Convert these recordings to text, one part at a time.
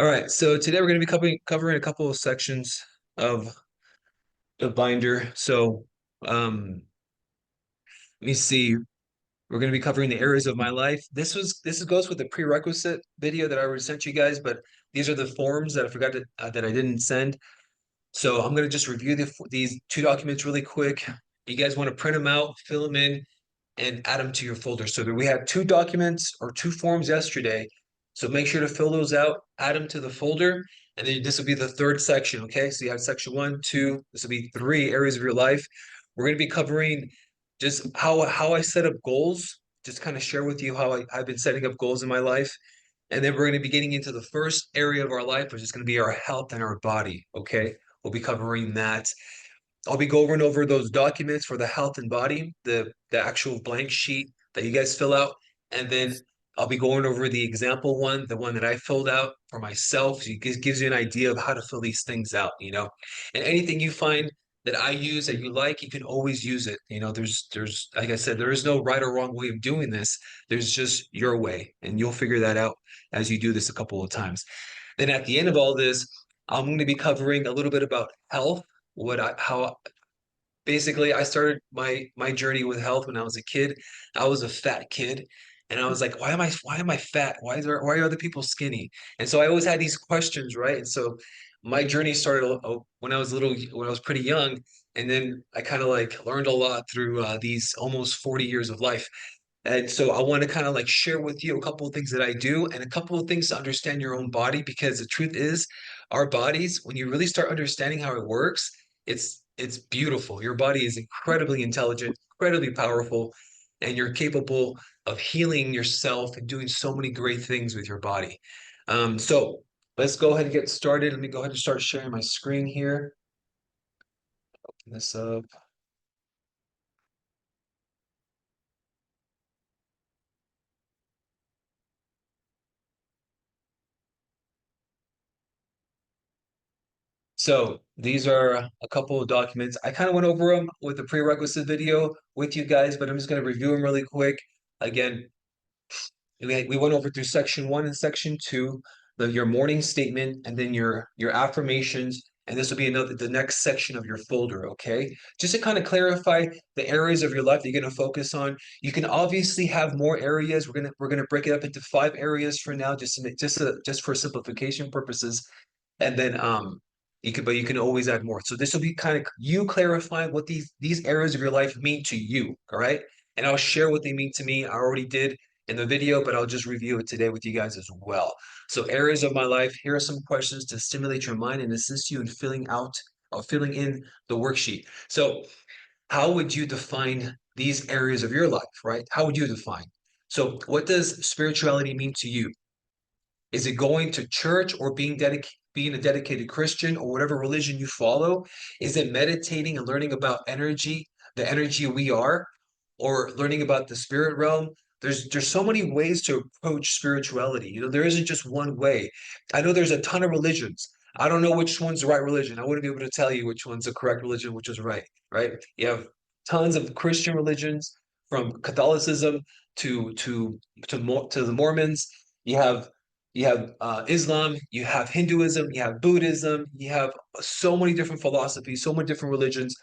All right, so today we're going to be covering a couple of sections of the binder. Let me see. We're going to be covering the areas of my life. This goes with the prerequisite video that I already sent you guys, but these are the forms that I forgot that I didn't send. So I'm going to just review these two documents really quick. You guys want to print them out, fill them in, and add them to your folder. So we had two documents or two forms yesterday. So make sure to fill those out, add them to the folder, and then this will be the third section. Okay, so you have section one, two. This will be three areas of your life. We're going to be covering just how I set up goals. Just kind of share with you how I've been setting up goals in my life. And then we're going to be getting into the first area of our life, which is going to be our health and our body. Okay, we'll be covering that. I'll be going over those documents for the health and body, the actual blank sheet that you guys fill out, and then I'll be going over the example one, the one that I filled out for myself. So it gives you an idea of how to fill these things out, And anything you find that I use that you like, you can always use it. There's like I said, there is no right or wrong way of doing this. There's just your way, and you'll figure that out as you do this a couple of times. Then at the end of all this, I'm going to be covering a little bit about health, how basically I started my journey with health when I was a kid. I was a fat kid, and I was like, why am I fat? Why are other people skinny? And so I always had these questions, right? And so my journey started when I was pretty young, and then I kind of like learned a lot through these almost 40 years of life. And so I want to kind of like share with you a couple of things that I do and a couple of things to understand your own body, because the truth is our bodies, when you really start understanding how it works, it's beautiful. Your body is incredibly intelligent, incredibly powerful, and you're capable of healing yourself and doing so many great things with your body. So let's go ahead and get started. Let me go ahead and start sharing my screen here. Open this up. So these are a couple of documents. I kind of went over them with the prerequisite video with you guys, but I'm just going to review them really quick. Again, we went over through section one and section two, your morning statement, and then your affirmations. And this will be the next section of your folder, okay? Just to kind of clarify the areas of your life that you're going to focus on. You can obviously have more areas. We're gonna break it up into 5 areas for now, just for simplification purposes. And then you can always add more. So this will be kind of you clarifying what these areas of your life mean to you, all right? And I'll share what they mean to me. I already did in the video, but I'll just review it today with you guys as well. So areas of my life, here are some questions to stimulate your mind and assist you in filling in the worksheet. So how would you define these areas of your life, right? How would you define? So what does spirituality mean to you? Is it going to church or being a dedicated Christian or whatever religion you follow? Is it meditating and learning about energy, the energy we are, or learning about the spirit realm? There's so many ways to approach spirituality. There isn't just one way. I know there's a ton of religions. I don't know which one's the right religion. I wouldn't be able to tell you which one's the correct religion, which is right, right? You have tons of Christian religions, from Catholicism to to to the Mormons. You have Islam, you have Hinduism, you have Buddhism, you have so many different philosophies, so many different religions.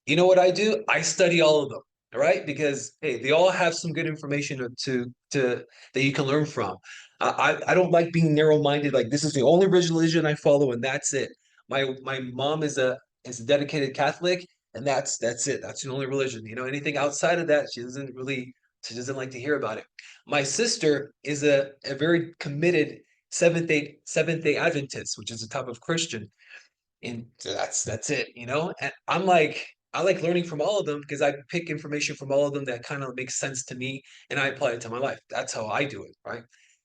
You know what I do? I study all of them, all right? Because hey, they all have some good information to that you can learn from. I don't like being narrow-minded, like this is the only religion I follow and that's it. My mom is a dedicated Catholic, and that's it. That's the only religion. Anything outside of that, she doesn't like to hear about it. My sister is a very committed Seventh Day Adventist, which is a type of Christian, and so that's it. And I like learning from all of them because I pick information from all of them that kind of makes sense to me, and I apply it to my life. That's how I do it, right?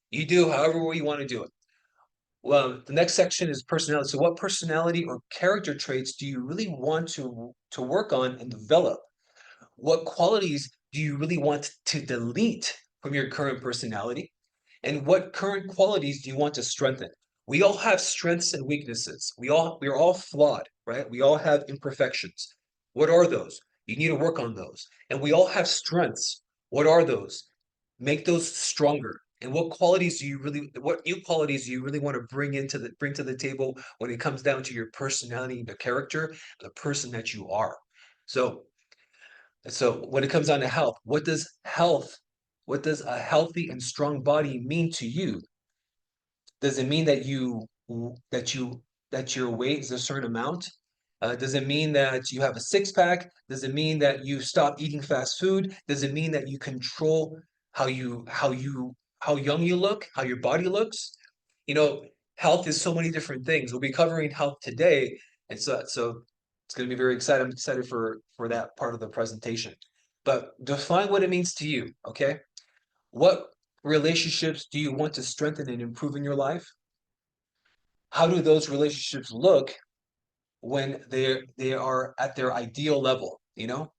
You do however way you want to do it. Well, the next section is personality. So what personality or character traits do you really want to work on and develop? What qualities do you really want to delete from your current personality? And what current qualities do you want to strengthen? We all have strengths and weaknesses. We are all flawed, right? We all have imperfections. What are those? You need to work on those. And we all have strengths. What are those? Make those stronger and what new qualities do you really want to bring to the table when it comes down to your personality, the character, the person that you are. So, so when it comes down to what does a healthy and strong body mean to you? Does it mean that that you that your weight is a certain amount? Does it mean that you have a six pack? Does it mean that you stop eating fast food? Does it mean that you control how young you look, how your body looks? You know, health is so many different things. We'll be covering health today, and so it's going to be very exciting. I'm excited for that part of the presentation. But define what it means to you. Okay, what relationships do you want to strengthen and improve in your life? How do those relationships look when they are at their ideal level? You know,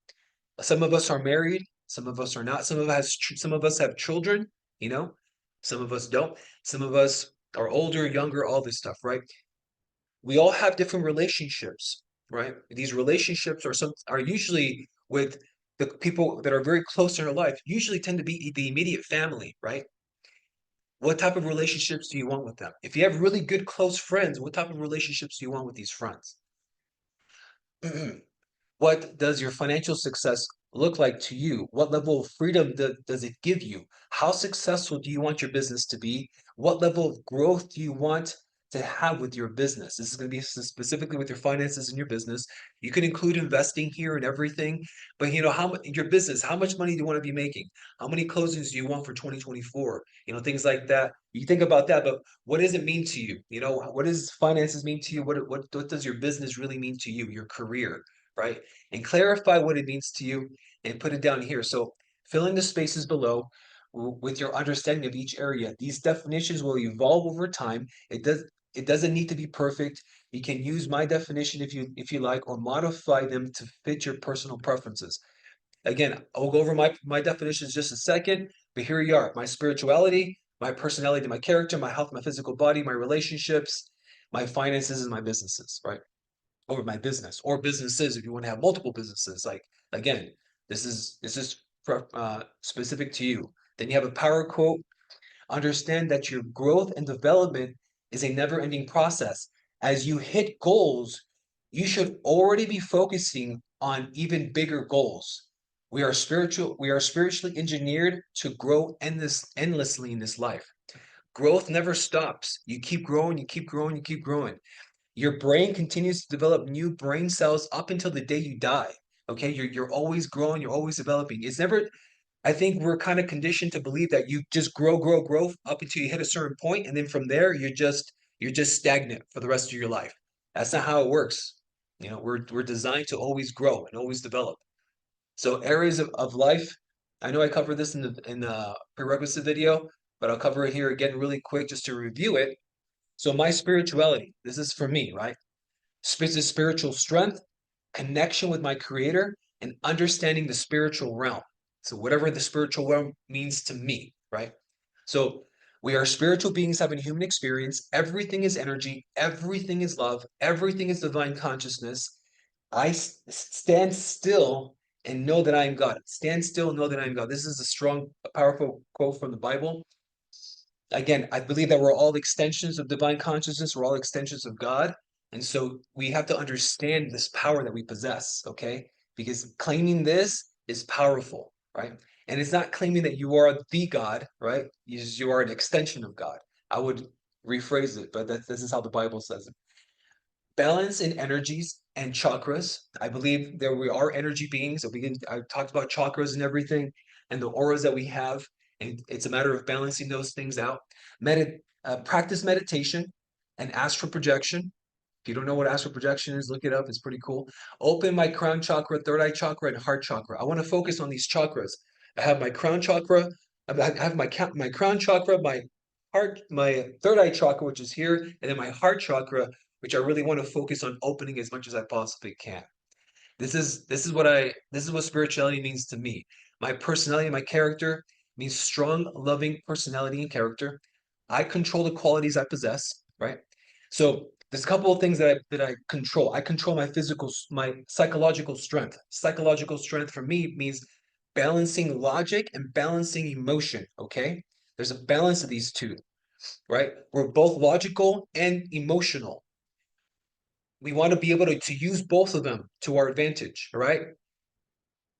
some of us are married, some of us are not. Some of us have children. You know, some of us don't. Some of us are older, younger, all this stuff, right? We all have different relationships, right? These relationships are usually with the people that are very close in our life. Usually tend to be the immediate family, right? What type of relationships do you want with them? If you have really good close friends, what type of relationships do you want with these friends? What does your financial success look like to you? What level of freedom does it give you? How successful do you want your business to be? What level of growth do you want to have with your business? This is going to be specifically with your finances and your business. You can include investing here and everything, but you know your business, how much money do you want to be making? How many closings do you want for 2024? You know, things like that. You think about that, but what does it mean to you? You know, what does finances mean to you? What does your business really mean to you? Your career, right? And clarify what it means to you and put it down here. So fill in the spaces below with your understanding of each area. These definitions will evolve over time. It doesn't need to be perfect. You can use my definition if you like, or modify them to fit your personal preferences. Again, I'll go over my definitions just a second, but here you are. My spirituality, my personality, my character, my health, my physical body, my relationships, my finances, and my businesses, right? Or my business or businesses if you want to have multiple businesses. Like again, this is specific to you. Then you have a power quote. Understand that your growth and development is a never-ending process. As you hit goals, you should already be focusing on even bigger goals. We are spiritually engineered to grow endlessly in this life. Growth never stops. You keep growing, you keep growing, you keep growing. Your brain continues to develop new brain cells up until the day you die. Okay, you're always growing, you're always developing. It's never, I think we're kind of conditioned to believe that you just grow up until you hit a certain point, and then from there you're just stagnant for the rest of your life. That's not how it works. You know, we're designed to always grow and always develop. So areas of life, I know I covered this in the prerequisite video, but I'll cover it here again really quick just to review it. So my spirituality, this is for me, right? Spiritual strength, connection with my creator, and understanding the spiritual realm. So whatever the spiritual realm means to me, right? So we are spiritual beings having human experience. Everything is energy, everything is love, everything is divine consciousness. Stand still and know that I am God. Stand still and know that I am God. This is a strong, powerful quote from the Bible. Again, I believe that we're all extensions of divine consciousness. We're all extensions of God. And so we have to understand this power that we possess, okay? Because claiming this is powerful, right? And it's not claiming that you are the God, right? You are an extension of God. I would rephrase it, but this is how the Bible says it. Balance in energies and chakras. I believe that we are energy beings. So I talked about chakras and everything and the auras that we have. And it's a matter of balancing those things out. Practice meditation and astral projection. If you don't know what astral projection is, look it up. It's pretty cool. Open my crown chakra, third eye chakra, and heart chakra. I want to focus on these chakras. I have my crown chakra. I have my crown chakra, my heart, my third eye chakra, which is here, and then my heart chakra, which I really want to focus on opening as much as I possibly can. This is what spirituality means to me. My personality, my character means strong, loving personality and character. I control the qualities I possess, right? So there's a couple of things that I control. I control my psychological strength. Psychological strength for me means balancing logic and balancing emotion, okay? There's a balance of these two, right? We're both logical and emotional. We want to be able to use both of them to our advantage, right?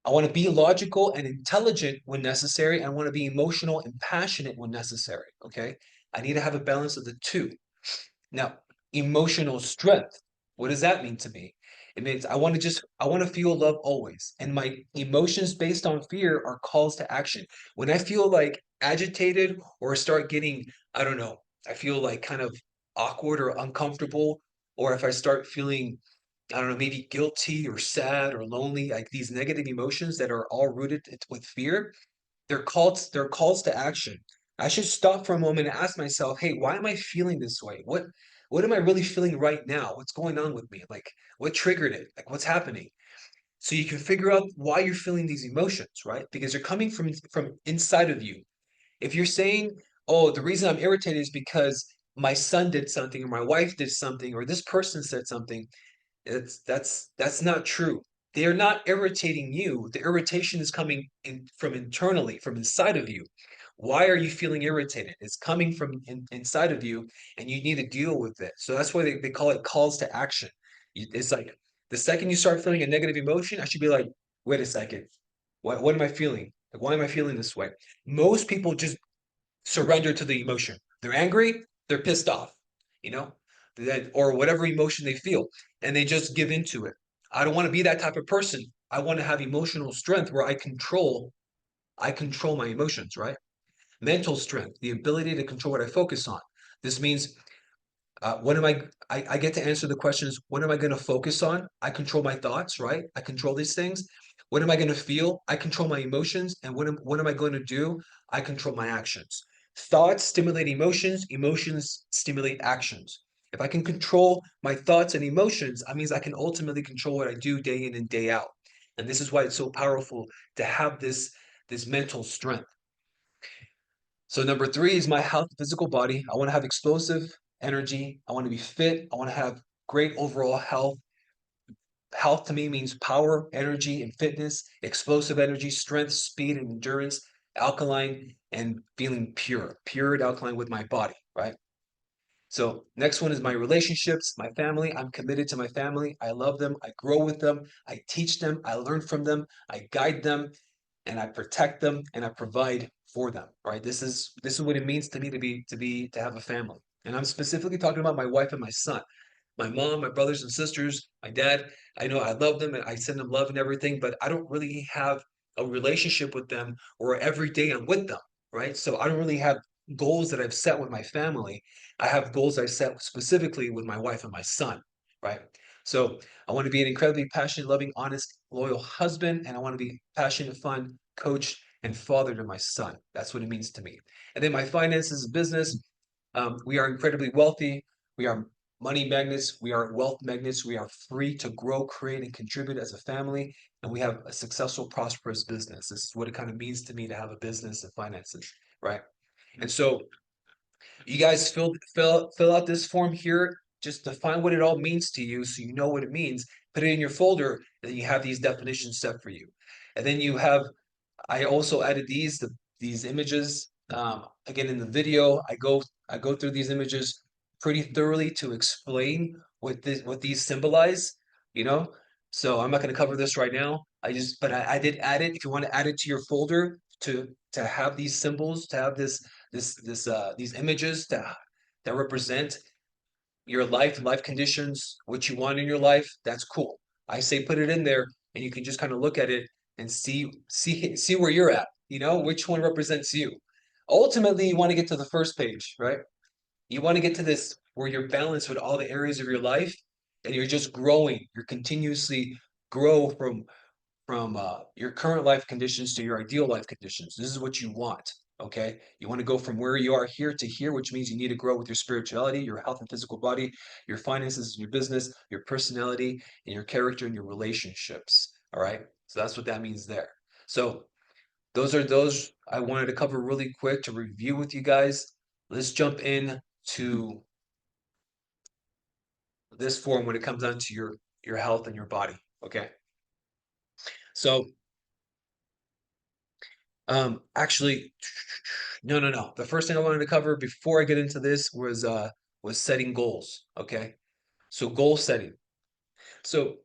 I want to be logical and intelligent when necessary. I want to be emotional and passionate when necessary. Okay. I need to have a balance of the two. Now, emotional strength, what does that mean to me? It means I want to feel love always. And my emotions based on fear are calls to action. When I feel like agitated or start getting, I don't know, I feel like kind of awkward or uncomfortable, or if I start feeling, I don't know, maybe guilty or sad or lonely, like these negative emotions that are all rooted with fear, they're calls to action. I should stop for a moment and ask myself, hey, why am I feeling this way? What am I really feeling right now? What's going on with me? Like what triggered it? Like what's happening? So you can figure out why you're feeling these emotions, right? Because they're coming from inside of you. If you're saying, oh, the reason I'm irritated is because my son did something or my wife did something or this person said something, that's not true. They are not irritating you. The irritation is coming in from internally, from inside of you. Why are you feeling irritated? It's coming from inside of you, and you need to deal with it. So that's why they call it calls to action. It's like the second you start feeling a negative emotion, I should be like, wait a second, what am I feeling? Like, why am I feeling this way? Most people just surrender to the emotion. They're angry, they're pissed off, you know, that or whatever emotion they feel, and they just give into it. I don't want to be that type of person. I want to have emotional strength where I control my emotions, right? Mental strength, the ability to control what I focus on. This means what am I get to answer the questions, what am I going to focus on? I control my thoughts, right? I control these things. What am I going to feel? I control my emotions. And what am I going to do? I control my actions. Thoughts stimulate emotions, emotions stimulate actions. If I can control my thoughts and emotions, that means I can ultimately control what I do day in and day out. And this is why it's so powerful to have this mental strength. So number three is my health, physical body. I want to have explosive energy. I want to be fit. I want to have great overall health. Health to me means power, energy, and fitness, explosive energy, strength, speed, and endurance, alkaline, and feeling pure and alkaline with my body, right? So next one is my relationships, my family. I'm committed to my family. I love them. I grow with them. I teach them. I learn from them. I guide them and I protect them and I provide for them, right? This is what it means to me to have a family. And I'm specifically talking about my wife and my son. My mom, my brothers and sisters, my dad, I know I love them and I send them love and everything, but I don't really have a relationship with them or every day I'm with them, right? So I don't really have goals that I've set with my family. I have goals I set specifically with my wife and my son, right? So I want to be an incredibly passionate, loving, honest, loyal husband, and I want to be passionate, fun, coach, and father to my son. That's what it means to me. And then my finances, business. We are incredibly wealthy. We are money magnets. We are wealth magnets. We are free to grow, create, and contribute as a family. And we have a successful, prosperous business. This is what it kind of means to me to have a business and finances, right? And so you guys fill out this form here, just define what it all means to you so you know what it means. Put it in your folder, and then you have these definitions set for you. And then you have I also added these images. Again, in the video, I go through these images pretty thoroughly to explain what these symbolize. You know, so I'm not going to cover this right now. But I did add it. If you want to add it to your folder to have these symbols, to have these images that represent your life conditions, what you want in your life, that's cool. I say put it in there and you can just kind of look at it and see where you're at, you know, which one represents you. Ultimately, you want to get to the first page, right? You want to get to this where you're balanced with all the areas of your life and you're just growing. You're continuously grow from your current life conditions to your ideal life conditions. This is what you want. Okay. You want to go from where you are here to here, which means you need to grow with your spirituality, your health and physical body, your finances, your business, your personality, and your character and your relationships. All right. So that's what that means there. So those I wanted to cover really quick to review with you guys. Let's jump in to this form when it comes down to your health and your body. Okay. So Actually, no, no, no. The first thing I wanted to cover before I get into this was setting goals. Okay, so goal setting. So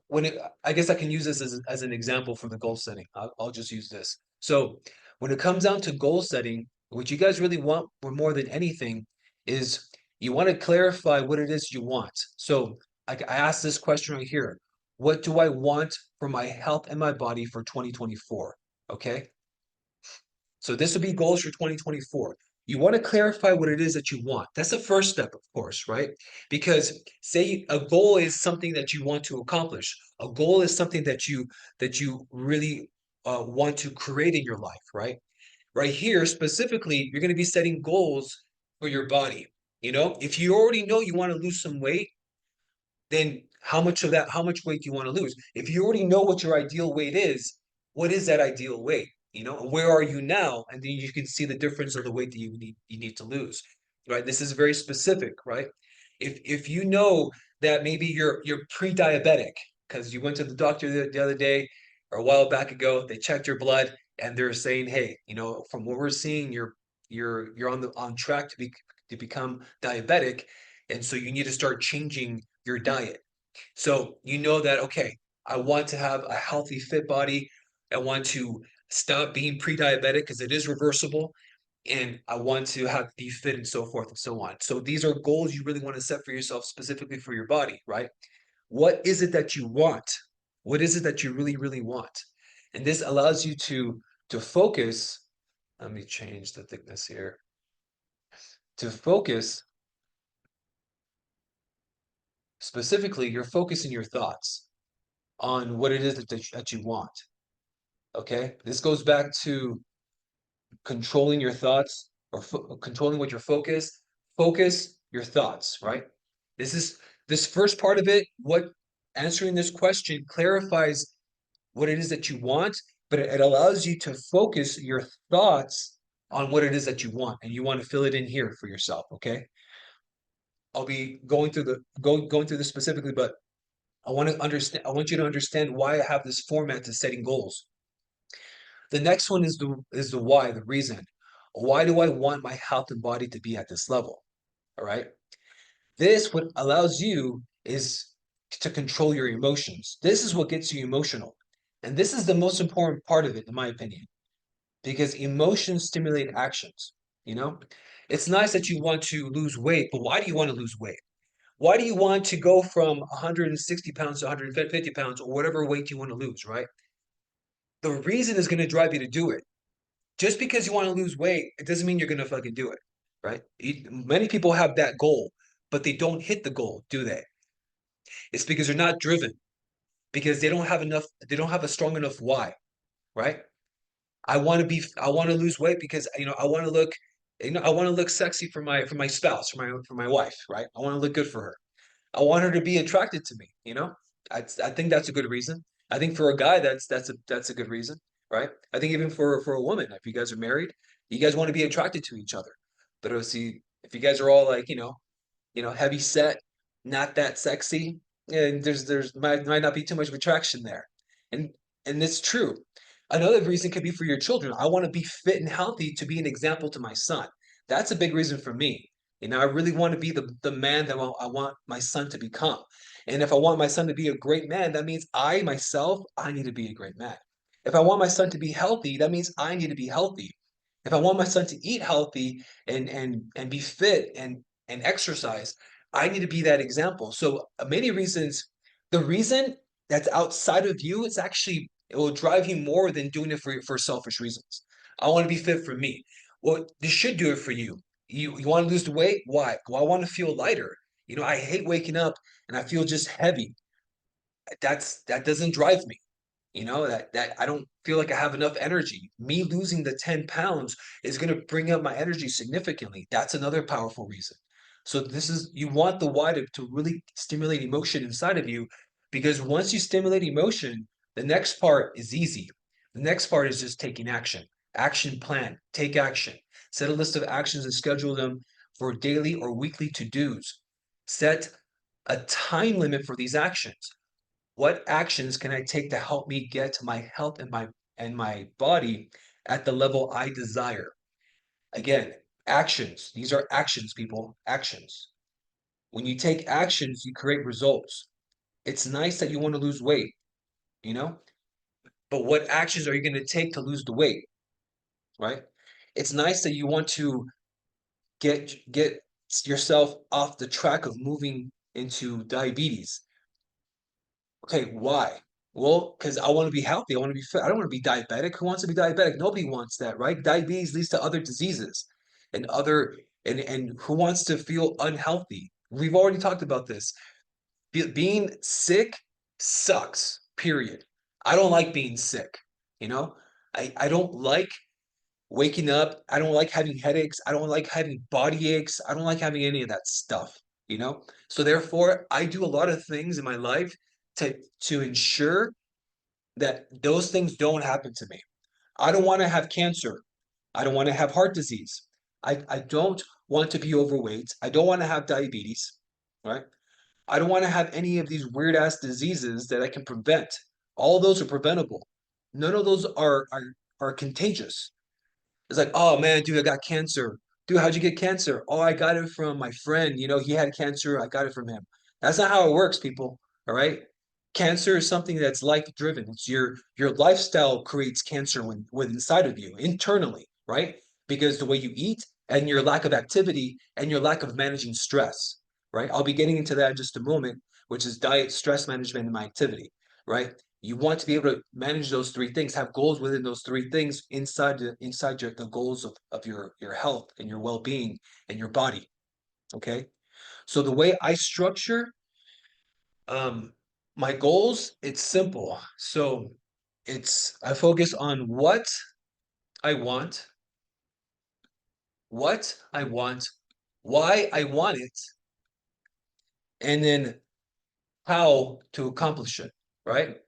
when it, I guess I can use this as an example for the goal setting. I'll just use this. So when it comes down to goal setting, what you guys really want more than anything is you want to clarify what it is you want. So I asked this question right here. What do I want for my health and my body for 2024? Okay. So this would be goals for 2024. You want to clarify what it is that you want. That's the first step, of course, right? Because say a goal is something that you want to accomplish. A goal is something that you really want to create in your life, right? Right here, specifically, you're going to be setting goals for your body. You know, if you already know you want to lose some weight, then how much weight do you want to lose? If you already know what your ideal weight is, what is that ideal weight? You know, where are you now? And then you can see the difference of the weight that you need to lose. Right? This is very specific, right? If you know that maybe you're pre-diabetic because you went to the doctor the other day or a while back ago, they checked your blood and they're saying, hey, you know, from what we're seeing, you're on track to become diabetic, and so you need to start changing your diet. So you know that, okay, I want to have a healthy, fit body. I want to stop being pre-diabetic because it is reversible. And I want to have be fit and so forth and so on. So these are goals you really want to set for yourself specifically for your body, right? What is it that you want? What is it that you really, really want? And this allows you to focus. Let me change the thickness here. To focus specifically, you're focusing your thoughts on what it is that you want. Okay. This goes back to controlling your thoughts or controlling what you're focused. Focus your thoughts, right? This is this first part of it. What answering this question clarifies what it is that you want, but it allows you to focus your thoughts on what it is that you want, and you want to fill it in here for yourself. Okay. I'll be going through this specifically, but I want to understand. I want you to understand why I have this format to setting goals. The next one is the why, the reason. Why do I want my health and body to be at this level? All right. This what allows you is to control your emotions. This is what gets you emotional. And this is the most important part of it, in my opinion, because emotions stimulate actions. You know, it's nice that you want to lose weight, but why do you want to lose weight? Why do you want to go from 160 pounds to 150 pounds or whatever weight you want to lose, right? The reason is going to drive you to do it. Just because you want to lose weight, it doesn't mean you're going to fucking do it, right? Many people have that goal, but they don't hit the goal, do they? It's because they're not driven, because they don't have a strong enough why, right? I want to lose weight because I want to look, I want to look sexy for my spouse, for my wife, right? I want to look good for her. I want her to be attracted to me, you know? I think that's a good reason. I think for a guy, that's a good reason, right? I think even for a woman, if you guys are married, you guys want to be attracted to each other. But see, if you guys are all like, heavy set, not that sexy, and there's might not be too much of attraction there. And and it's true. Another reason could be for your children. I want to be fit and healthy to be an example to my son. That's a big reason for me. I really want to be the man that I want my son to become. And if I want my son to be a great man, that means I myself, I need to be a great man. If I want my son to be healthy, that means I need to be healthy. If I want my son to eat healthy and be fit and exercise, I need to be that example. So many reasons, the reason that's outside of you, it will drive you more than doing it for selfish reasons. I want to be fit for me. Well, this should do it for you. You want to lose the weight? Why? Well, I want to feel lighter. I hate waking up and I feel just heavy. That doesn't drive me. That I don't feel like I have enough energy. Me losing the 10 pounds is going to bring up my energy significantly. That's another powerful reason. So you want the why to really stimulate emotion inside of you, because once you stimulate emotion, the next part is easy. The next part is just taking action. Action plan, take action. Set a list of actions and schedule them for daily or weekly to-dos. Set a time limit for these actions. What actions can I take to help me get my health and my body at the level I desire. Again, actions. These are actions, people. Actions. When you take actions, you create results. It's nice that you want to lose weight, you know, but what actions are you going to take to lose the weight, right? It's nice that you want to get yourself off the track of moving into diabetes. Okay, why? Well, because I want to be healthy. I want to be fit. I don't want to be diabetic. Who wants to be diabetic? Nobody wants that, right? Diabetes leads to other diseases and other and who wants to feel unhealthy? We've already talked about this. Being sick sucks, period. I don't like being sick, you know? I don't like waking up. I don't like having headaches. I don't like having body aches. I don't like having any of that stuff, you know? So therefore, I do a lot of things in my life to ensure that those things don't happen to me. I don't want to have cancer. I don't want to have heart disease. I don't want to be overweight. I don't want to have diabetes, right? I don't want to have any of these weird ass diseases that I can prevent. All those are preventable. None of those are contagious. It's like, oh man, dude, I got cancer. Dude, how'd you get cancer? Oh, I got it from my friend. You know, he had cancer. I got it from him. That's not how it works, people. All right. Cancer is something that's life driven. It's your lifestyle creates cancer when inside of you internally, right? Because the way you eat and your lack of activity and your lack of managing stress, right? I'll be getting into that in just a moment, which is diet, stress management, and my activity, right? You want to be able to manage those three things, have goals within those three things inside the goals of your health and your well-being and your body. Okay. So the way I structure um my goals, it's simple. So it's I focus on what I want, why I want it, and then how to accomplish it, right?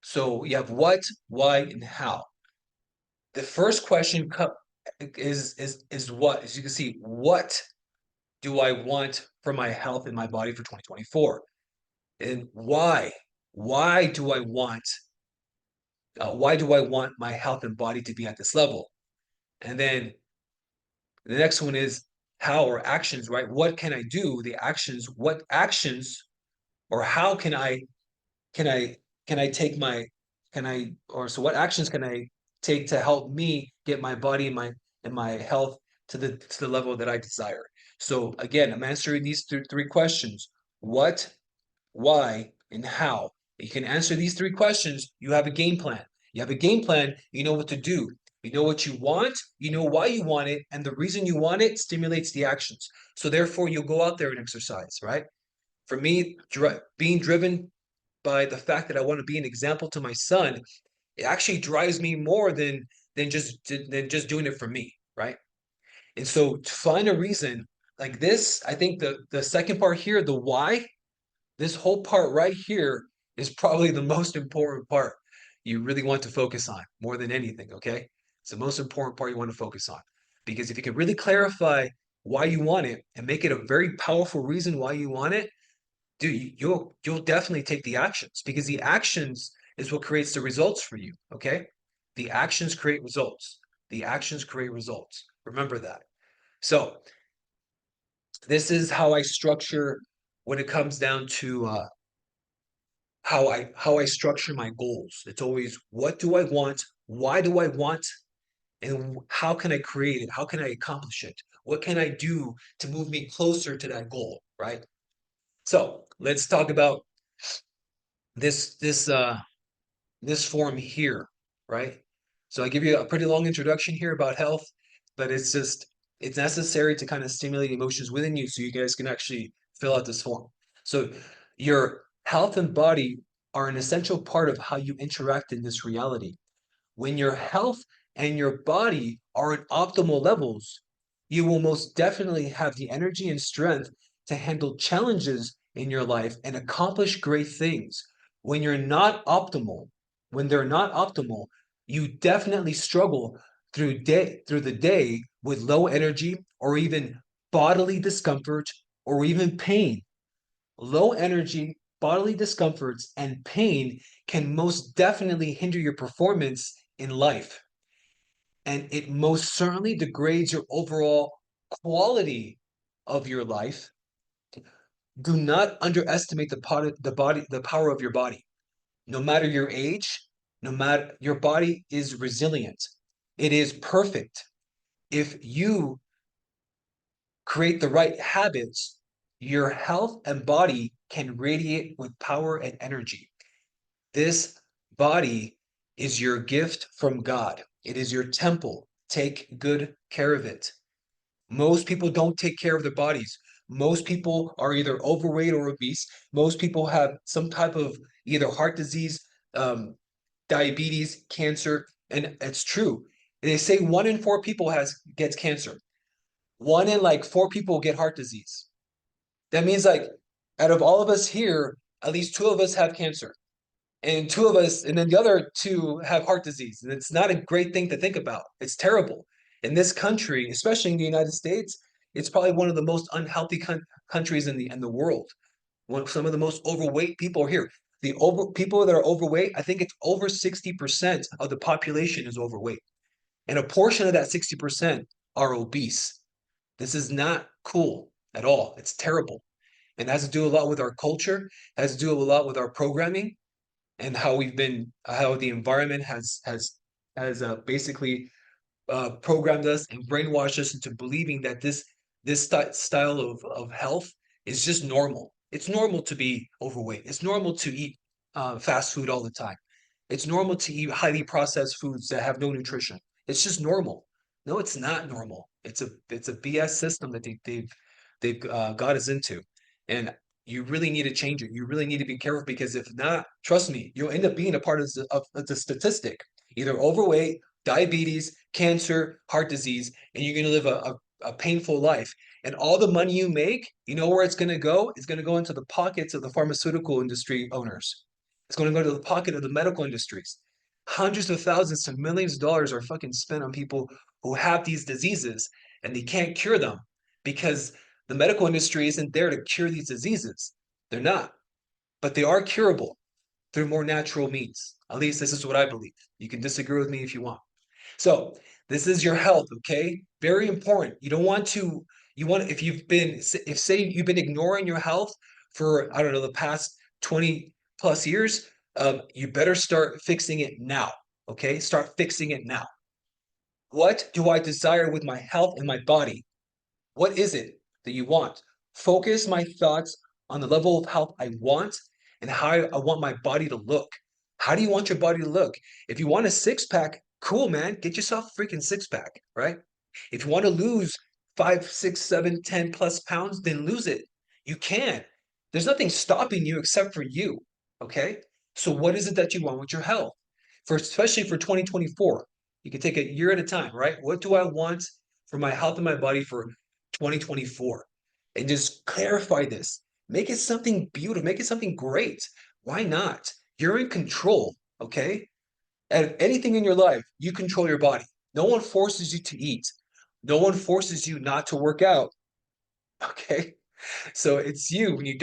So you have what, why, and how. The first question is what? As you can see, what do I want for my health and my body for 2024? And why? Why do I want why do I want my health and body to be at this level? And then the next one is how or actions, right? What can I do? The actions, what actions or how can I can I take my can I or so what actions can I take to help me get my body and my health to the level that I desire? So again, I'm answering these three questions: what, why, and how. You can answer these three questions. You have a game plan. You have a game plan. You know what to do. You know what you want. You know why you want it, and the reason you want it stimulates the actions. So therefore, you'll go out there and exercise. Right? For me, being driven by the fact that I want to be an example to my son, it actually drives me more than just doing it for me, right? And so to find a reason like this, I think the second part here, the why, this whole part right here is probably the most important part you really want to focus on more than anything, okay? It's the most important part you want to focus on. Because if you can really clarify why you want it and make it a very powerful reason why you want it, dude, you'll definitely take the actions because the actions is what creates the results for you. Okay, the actions create results. The actions create results. Remember that. So this is how I structure when it comes down to how I structure my goals. It's always what do I want, why do I want, and how can I create it? How can I accomplish it? What can I do to move me closer to that goal? Right. So let's talk about this this form here, right? So I give you a pretty long introduction here about health, but it's necessary to kind of stimulate emotions within you so you guys can actually fill out this form. So your health and body are an essential part of how you interact in this reality. When your health and your body are at optimal levels, you will most definitely have the energy and strength to handle challenges in your life and accomplish great things. When you're not optimal, when they're not optimal, you definitely struggle through the day with low energy or even bodily discomfort or even pain. Low energy, bodily discomforts, and pain can most definitely hinder your performance in life, and it most certainly degrades your overall quality of your life. Do not underestimate the power of your body. No matter your age, no matter your body is resilient. It is perfect. If you create the right habits, your health and body can radiate with power and energy. This body is your gift from God. It is your temple. Take good care of it. Most people don't take care of their bodies. Most people are either overweight or obese. Most people have some type of either heart disease, um, diabetes, cancer, and it's true. They say 1 in 4 people has gets cancer. One in like 4 people get heart disease. That means like out of all of us here, at least two of us have cancer, and two of us, and then the other two have heart disease. And it's not a great thing to think about. It's terrible. In this country, especially in the United States, it's probably one of the most unhealthy countries in the world. Some of the most overweight people are here. The over people that are overweight, I think it's over 60% of the population is overweight. And a portion of that 60% are obese. This is not cool at all. It's terrible. And it has to do a lot with our culture, it has to do a lot with our programming and how the environment has basically programmed us and brainwashed us into believing that this style of health is just normal. It's normal to be overweight. It's normal to eat fast food all the time. It's normal to eat highly processed foods that have no nutrition. It's just normal. No, it's not normal. It's a BS system that they've got us into, and you really need to change it. You really need to be careful because if not, trust me, you'll end up being a part of the statistic, either overweight, diabetes, cancer, heart disease, and you're going to live a painful life. And all the money you make, you know where it's going to go? It's going to go into the pockets of the pharmaceutical industry owners. It's going to go to the pocket of the medical industries. Hundreds of thousands to millions of dollars are fucking spent on people who have these diseases and they can't cure them because the medical industry isn't there to cure these diseases. They're not, but they are curable through more natural means. At least this is what I believe. You can disagree with me if you want. So this is your health, okay? Very important. You don't want to, you want, if say you've been ignoring your health for, I don't know, the past 20 plus years, you better start fixing it now, okay? Start fixing it now. What do I desire with my health and my body? What is it that you want? Focus my thoughts on the level of health I want and how I want my body to look. How do you want your body to look? If you want a six pack, cool, man. Get yourself a freaking six pack, right? If you want to lose 5, 6, 7, 10 plus pounds, then lose it. You can. There's nothing stopping you except for you. Okay. So what is it that you want with your health? For especially for 2024, you can take a year at a time, right? What do I want for my health and my body for 2024? And just clarify this. Make it something beautiful, make it something great. Why not? You're in control, okay? And anything in your life, you control your body. No one forces you to eat. No one forces you not to work out. Okay. So it's you when you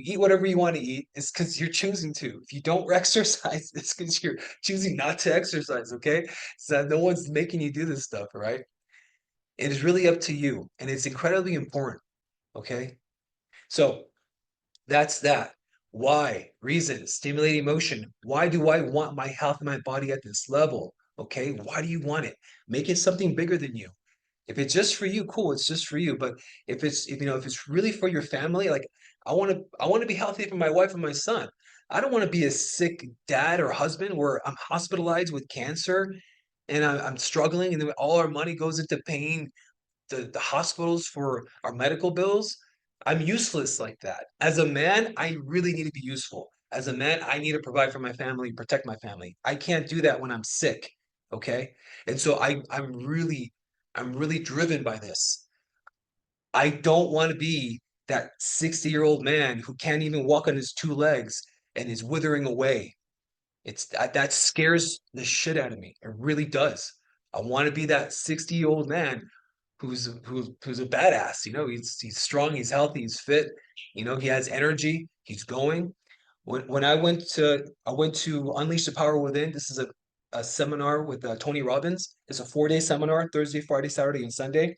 eat whatever you want to eat, it's because you're choosing to. If you don't exercise, it's because you're choosing not to exercise. Okay. So no one's making you do this stuff, right? It is really up to you. And it's incredibly important. Okay. So that's that. Why? Reason, stimulate emotion. Why do I want my health and my body at this level? Okay. Why do you want it? Make it something bigger than you. If it's just for you, cool, it's just for you. But if it's really for your family, like I want to be healthy for my wife and my son. I don't want to be a sick dad or husband where I'm hospitalized with cancer and I'm struggling, and then all our money goes into paying the hospitals for our medical bills. I'm useless like that. As a man, I really need to be useful. As a man, I need to provide for my family, protect my family. I can't do that when I'm sick. Okay. And so I'm really driven by this. I don't want to be that 60-year-old man who can't even walk on his two legs and is withering away. That scares the shit out of me. It really does. I want to be that 60-year-old man who's a badass. He's strong, he's healthy, he's fit. He has energy. He's going. When I went to Unleash the Power Within. This is a seminar with Tony Robbins. It's a 4-day seminar, Thursday, Friday, Saturday, and Sunday.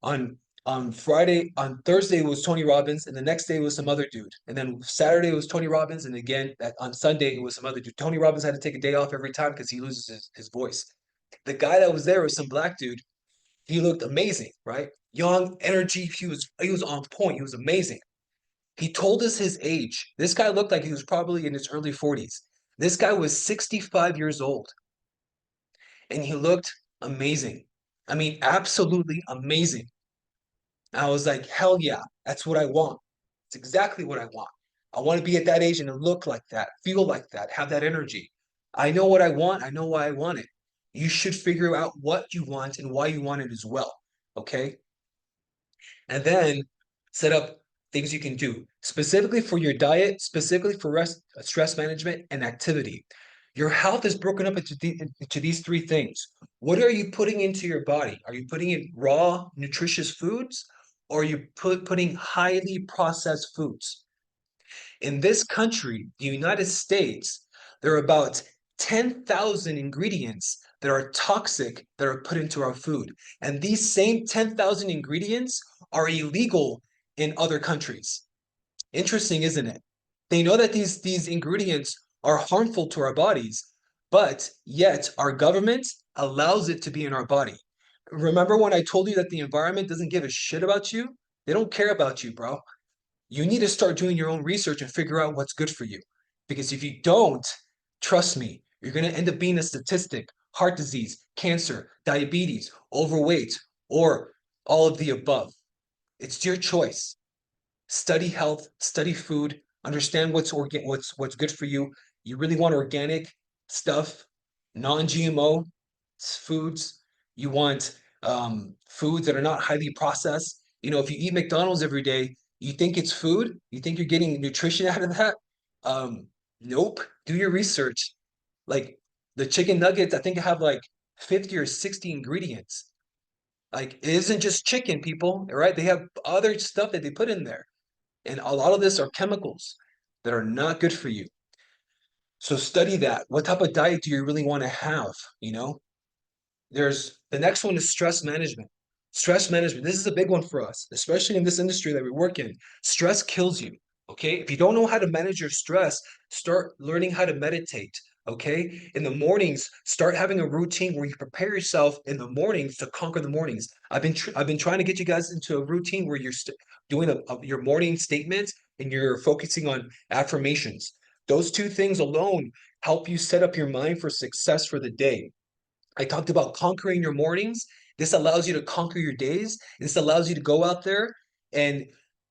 On on Thursday was Tony Robbins, and the next day was some other dude, and then Saturday was Tony Robbins, and again on Sunday it was some other dude. Tony Robbins had to take a day off every time because he loses his voice. The guy that was there was some black dude. He looked amazing, right? Young, energy. He was on point. He was amazing. He told us his age. This guy looked like he was probably in his early 40s. This guy was 65 years old, and he looked amazing. I mean, absolutely amazing. I was like, hell yeah, that's what I want. It's exactly what I want. I want to be at that age and look like that, feel like that, have that energy. I know what I want. I know why I want it. You should figure out what you want and why you want it as well. Okay. And then set up things you can do specifically for your diet, specifically for stress management and activity. Your health is broken up into these three things. What are you putting into your body? Are you putting in raw, nutritious foods, or are you putting highly processed foods? In this country, the United States, there are about 10,000 ingredients that are toxic that are put into our food. And these same 10,000 ingredients are illegal in other countries. Interesting, isn't it? They know that these ingredients are harmful to our bodies, but yet our government allows it to be in our body. Remember when I told you that the environment doesn't give a shit about you? They don't care about you, bro. You need to start doing your own research and figure out what's good for you. Because if you don't, trust me, you're going to end up being a statistic, heart disease, cancer, diabetes, overweight, or all of the above. It's your choice. Study health, study food, understand what's good for you. You really want organic stuff, non-GMO foods. You want foods that are not highly processed. You know, if you eat McDonald's every day, you think it's food? You think you're getting nutrition out of that? Nope. Do your research. Like the chicken nuggets, I think I have like 50 or 60 ingredients. Like it isn't just chicken, people, right? They have other stuff that they put in there. And a lot of this are chemicals that are not good for you. So study that. What type of diet do you really want to have? You know, there's the next one is stress management. Stress management. This is a big one for us, especially in this industry that we work in. Stress kills you. Okay. If you don't know how to manage your stress, start learning how to meditate. Okay. In the mornings, start having a routine where you prepare yourself in the mornings to conquer the mornings. I've been trying to get you guys into a routine where you're doing your morning statements and you're focusing on affirmations. Those two things alone help you set up your mind for success for the day. I talked about conquering your mornings. This allows you to conquer your days. This allows you to go out there and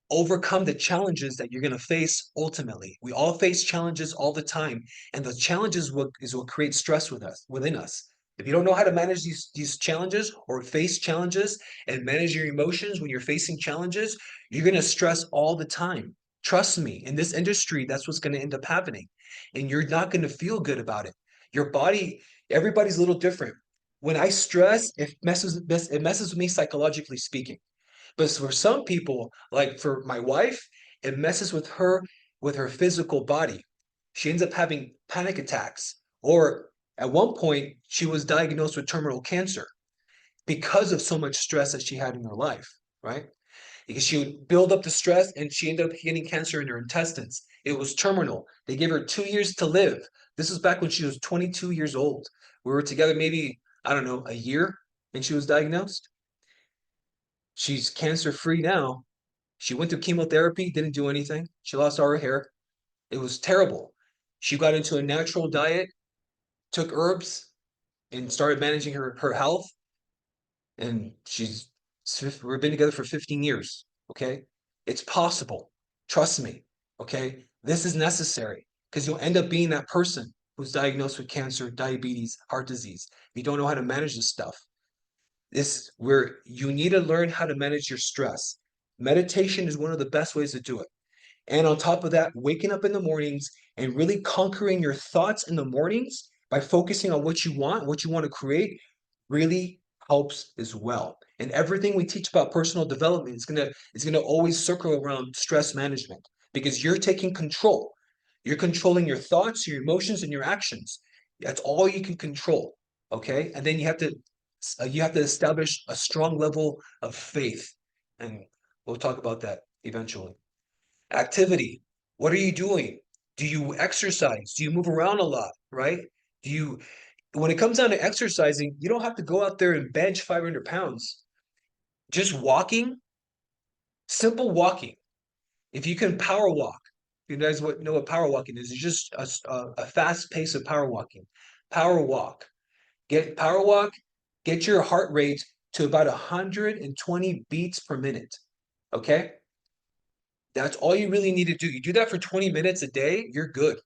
overcome the challenges that you're going to face ultimately. We all face challenges all the time, and the challenges is what creates stress within us. If you don't know how to manage these challenges or face challenges and manage your emotions when you're facing challenges, you're going to stress all the time. Trust me, in this industry, that's what's going to end up happening. And you're not going to feel good about it. Your body, everybody's a little different. When I stress, it messes with me psychologically speaking. But for some people, like for my wife, it messes with her physical body. She ends up having panic attacks. Or at one point, she was diagnosed with terminal cancer because of so much stress that she had in her life, right? Because she would build up the stress and she ended up getting cancer in her intestines. It was terminal. They gave her 2 years to live. This was back when she was 22 years old. We were together maybe, I don't know, a year, and she was diagnosed. She's cancer free now. She went through chemotherapy, didn't do anything. She lost all her hair. It was terrible. She got into a natural diet, took herbs, and started managing her health. And we've been together for 15 years. Okay. It's possible. Trust me. Okay. This is necessary because you'll end up being that person who's diagnosed with cancer, diabetes, heart disease. If you don't know how to manage this stuff, this where you need to learn how to manage your stress. Meditation is one of the best ways to do it. And on top of that, waking up in the mornings and really conquering your thoughts in the mornings by focusing on what you want to create, really helps as well. And everything we teach about personal development is gonna always circle around stress management because you're taking control. You're controlling your thoughts, your emotions, and your actions. That's all you can control. Okay, and then you have to establish a strong level of faith, and we'll talk about that eventually. Activity. What are you doing? Do you exercise? Do you move around a lot? Right? Do you when it comes down to exercising, you don't have to go out there and bench 500 pounds. Just walking, simple walking. If you can power walk, you guys know what power walking is. It's just a fast pace of power walking. Power walk. Power walk, get your heart rate to about 120 beats per minute. Okay? That's all you really need to do. You do that for 20 minutes a day, you're good.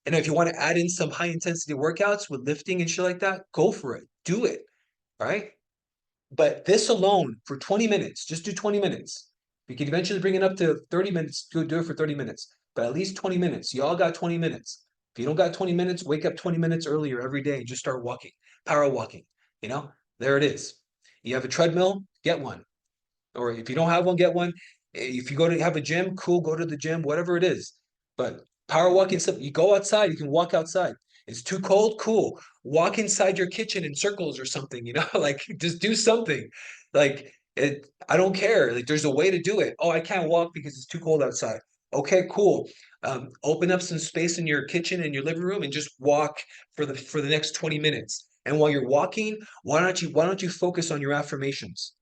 And if you want to add in some high intensity workouts with lifting and shit like that, go for it. Do it. Right? But this alone for 20 minutes, just do 20 minutes. We can eventually bring it up to 30 minutes. Do it for 30 minutes, but at least 20 minutes. You all got 20 minutes. If you don't got 20 minutes, wake up 20 minutes earlier every day and just start walking, power walking. You know, there it is. You have a treadmill, get one. Or if you don't have one, get one. If you go to have a gym, cool, go to the gym, whatever it is. But power walking, you go outside, you can walk outside. It's too cold, cool. Walk inside your kitchen in circles or something, like just do something. Like I don't care. Like there's a way to do it. Oh, I can't walk because it's too cold outside. Okay, cool. Open up some space in your kitchen and your living room and just walk for the next 20 minutes. And while you're walking, why don't you focus on your affirmations?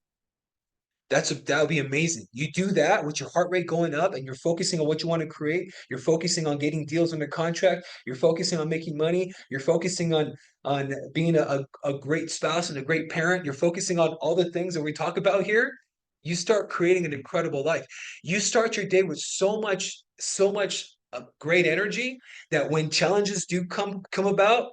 That would be amazing. You do that with your heart rate going up and you're focusing on what you want to create. You're focusing on getting deals under contract. You're focusing on making money. You're focusing on being a great spouse and a great parent. You're focusing on all the things that we talk about here. You start creating an incredible life. You start your day with so much great energy that when challenges do come about,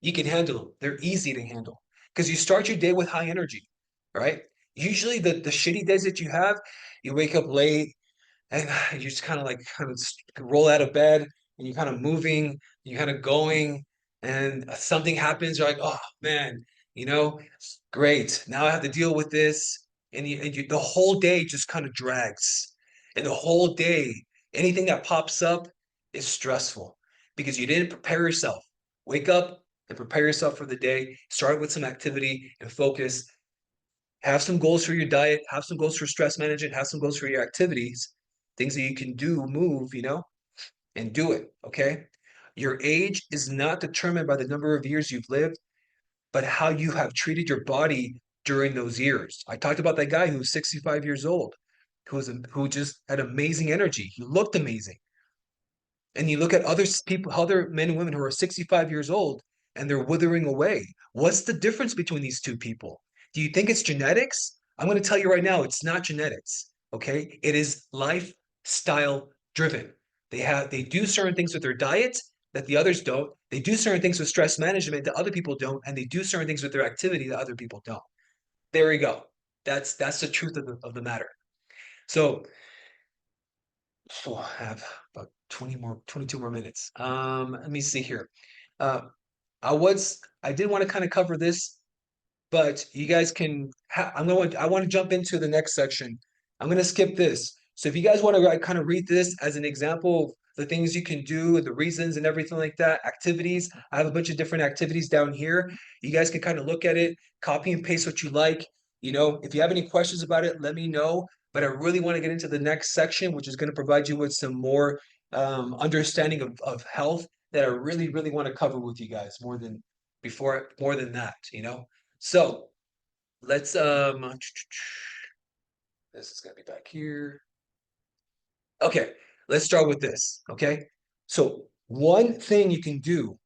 you can handle them. They're easy to handle because you start your day with high energy, right? Usually the shitty days that you have, you wake up late and you just kind of roll out of bed and you're kind of moving, you're kind of going, and something happens. You're like, oh man, you know, great. Now I have to deal with this, and the whole day just kind of drags, and the whole day, anything that pops up is stressful because you didn't prepare yourself. Wake up and prepare yourself for the day. Start with some activity and focus. Have some goals for your diet. Have some goals for stress management. Have some goals for your activities, things that you can do, move, and do it. Okay. Your age is not determined by the number of years you've lived, but how you have treated your body during those years. I talked about that guy who was 65 years old, who just had amazing energy. He looked amazing. And you look at other men and women who are 65 years old and they're withering away. What's the difference between these two people? Do you think it's genetics? I'm going to tell you right now, it's not genetics. Okay. It is lifestyle driven. They do certain things with their diet that the others don't. They do certain things with stress management that other people don't, and they do certain things with their activity that other people don't. There we go. That's the truth of the matter. So I have about 22 more minutes. Let me see here. Uh, I did want to kind of cover this, but you guys I want to jump into the next section. I'm going to skip this. So if you guys want to kind of read this as an example of the things you can do, the reasons and everything like that, activities, I have a bunch of different activities down here. You guys can kind of look at it, copy and paste what you like. If you have any questions about it, let me know. But I really want to get into the next section, which is going to provide you with some more understanding of health that I really, really want to cover with you guys more than that. So let's this is gonna be back here. Okay, let's start with this. Okay. So one thing you can do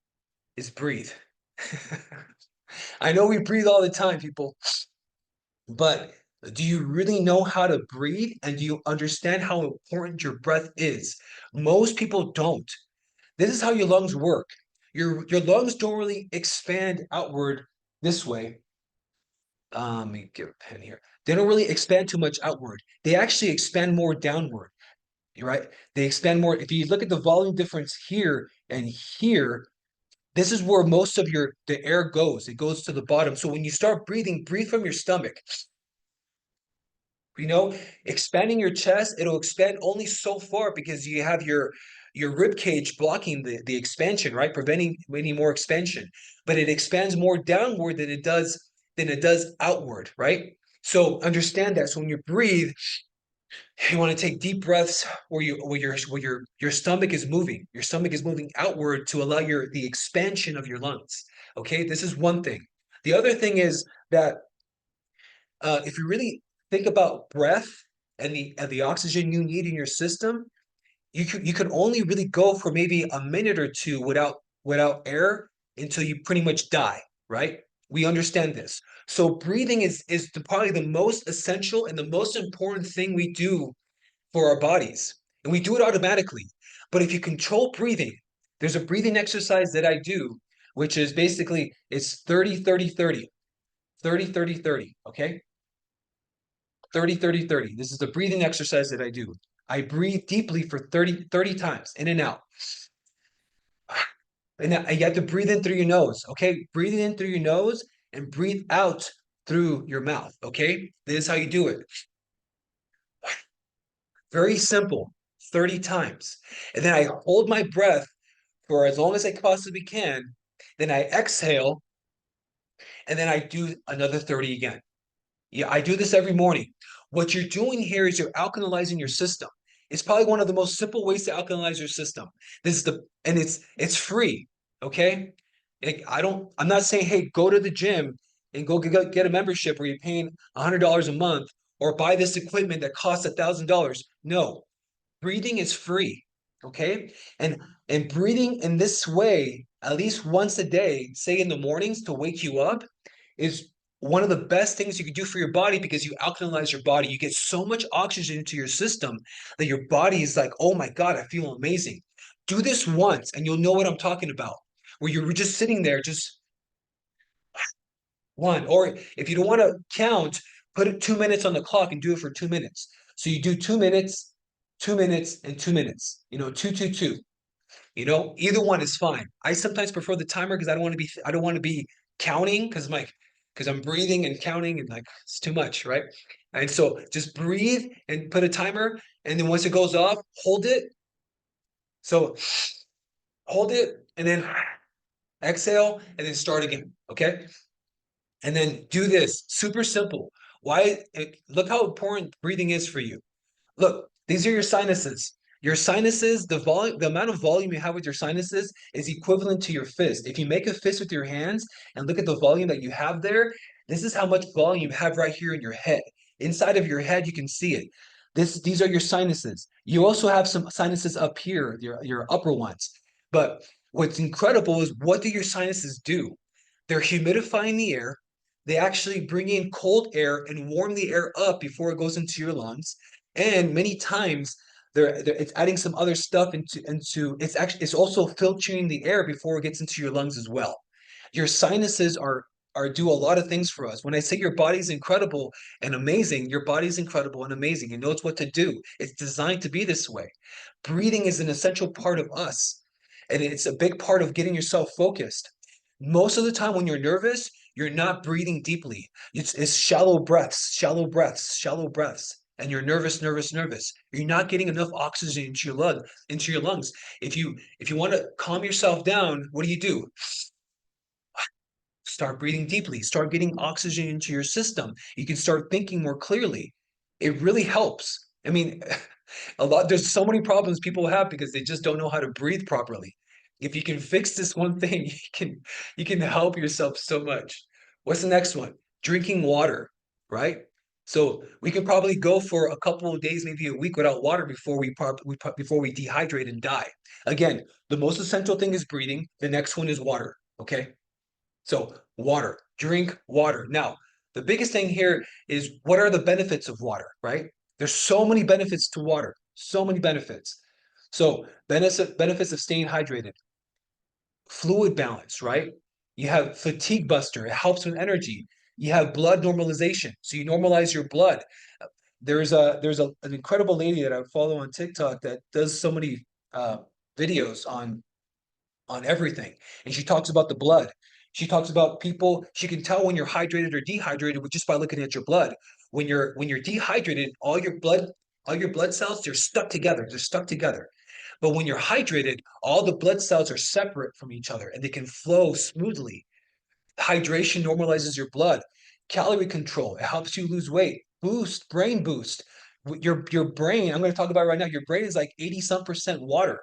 is breathe. I know we breathe all the time, people, but do you really know how to breathe? And do you understand how important your breath is? Most people don't. This is how your lungs work. Your lungs don't really expand outward this way. Let me get a pen here. They don't really expand too much outward. They actually expand more downward. Right? They expand more. If you look at the volume difference here and here, this is where most of the air goes. It goes to the bottom. So when you start breathing, breathe from your stomach. You know, expanding your chest, it'll expand only so far because you have your rib cage blocking the expansion, right? Preventing any more expansion, but it expands more downward than it does outward, right? So understand that. So when you breathe, you want to take deep breaths where your stomach is moving. Your stomach is moving outward to allow the expansion of your lungs. Okay, this is one thing. The other thing is that if you really think about breath and the oxygen you need in your system, you could only really go for maybe a minute or two without air until you pretty much die, right? We understand this. So breathing is probably the most essential and the most important thing we do for our bodies. And we do it automatically. But if you control breathing, there's a breathing exercise that I do, which is basically it's 30 30 30 30 30 30. Okay, 30 30 30. This is the breathing exercise that I do. I breathe deeply for 30 times in and out. And you have to breathe in through your nose. Okay, breathe in through your nose and breathe out through your mouth. Okay, this is how you do it. Very simple, 30 times. And then I hold my breath for as long as I possibly can. Then I exhale, and then I do another 30 again. Yeah, I do this every morning. What you're doing here is you're alkalizing your system. It's probably one of the most simple ways to alkalize your system. This is and it's free. Okay. I'm not saying, hey, go to the gym and go get a membership where you're paying $100 a month or buy this equipment that costs $1,000. No, breathing is free. Okay. And breathing in this way, at least once a day, say in the mornings to wake you up, is one of the best things you can do for your body because you alkalize your body. You get so much oxygen into your system that your body is like, oh my God, I feel amazing. Do this once and you'll know what I'm talking about. Where you're just sitting there, just one. Or if you don't want to count, put it 2 minutes on the clock and do it for 2 minutes. So you do 2 minutes, 2 minutes, and 2 minutes. Two, two, two. Either one is fine. I sometimes prefer the timer because I don't want to be counting because I'm breathing and counting and like it's too much, right? And so just breathe and put a timer, and then once it goes off, hold it. So hold it and then exhale and then start again. Okay. And then do this. Super simple. Look how important breathing is for you. Look, these are your sinuses. Your sinuses, the amount of volume you have with your sinuses is equivalent to your fist. If you make a fist with your hands and look at the volume that you have there, this is how much volume you have right here in your head. Inside of your head, you can see it. These are your sinuses. You also have some sinuses up here, your upper ones. But what's incredible is what do your sinuses do? They're humidifying the air. They actually bring in cold air and warm the air up before it goes into your lungs. And many times it's adding some other stuff into it's also filtering the air before it gets into your lungs as well. Your sinuses are do a lot of things for us. When I say your body's incredible and amazing, your body's incredible and amazing. It knows what to do. It's designed to be this way. Breathing is an essential part of us, and it's a big part of getting yourself focused. Most of the time when you're nervous, you're not breathing deeply. It's shallow breaths, shallow breaths, shallow breaths. And you're nervous, nervous, nervous. You're not getting enough oxygen into your lungs. If you want to calm yourself down, what do? Start breathing deeply, start getting oxygen into your system. You can start thinking more clearly. It really helps. I mean, there's so many problems people have because they just don't know how to breathe properly. If you can fix this one thing, you can help yourself so much. What's the next one? Drinking water, right? So we could probably go for a couple of days, maybe a week without water before we dehydrate and die. Again, the most essential thing is breathing. The next one is water. Okay. So water, drink water. Now, the biggest thing here is what are the benefits of water, right? There's so many benefits to water, so many benefits. So benefits of staying hydrated, fluid balance, right? You have fatigue buster, it helps with energy. You have blood normalization, so you normalize your blood. An incredible lady that I follow on TikTok that does so many videos on everything. And she talks about the blood. She talks about people, she can tell when you're hydrated or dehydrated just by looking at your blood. When you're dehydrated, all your blood cells, they're stuck together. They're stuck together. But when you're hydrated, all the blood cells are separate from each other and they can flow smoothly. Hydration normalizes your blood. Calorie control, it helps you lose weight. Brain boost. Your brain, I'm going to talk about it right now. Your brain is like 80 some percent water.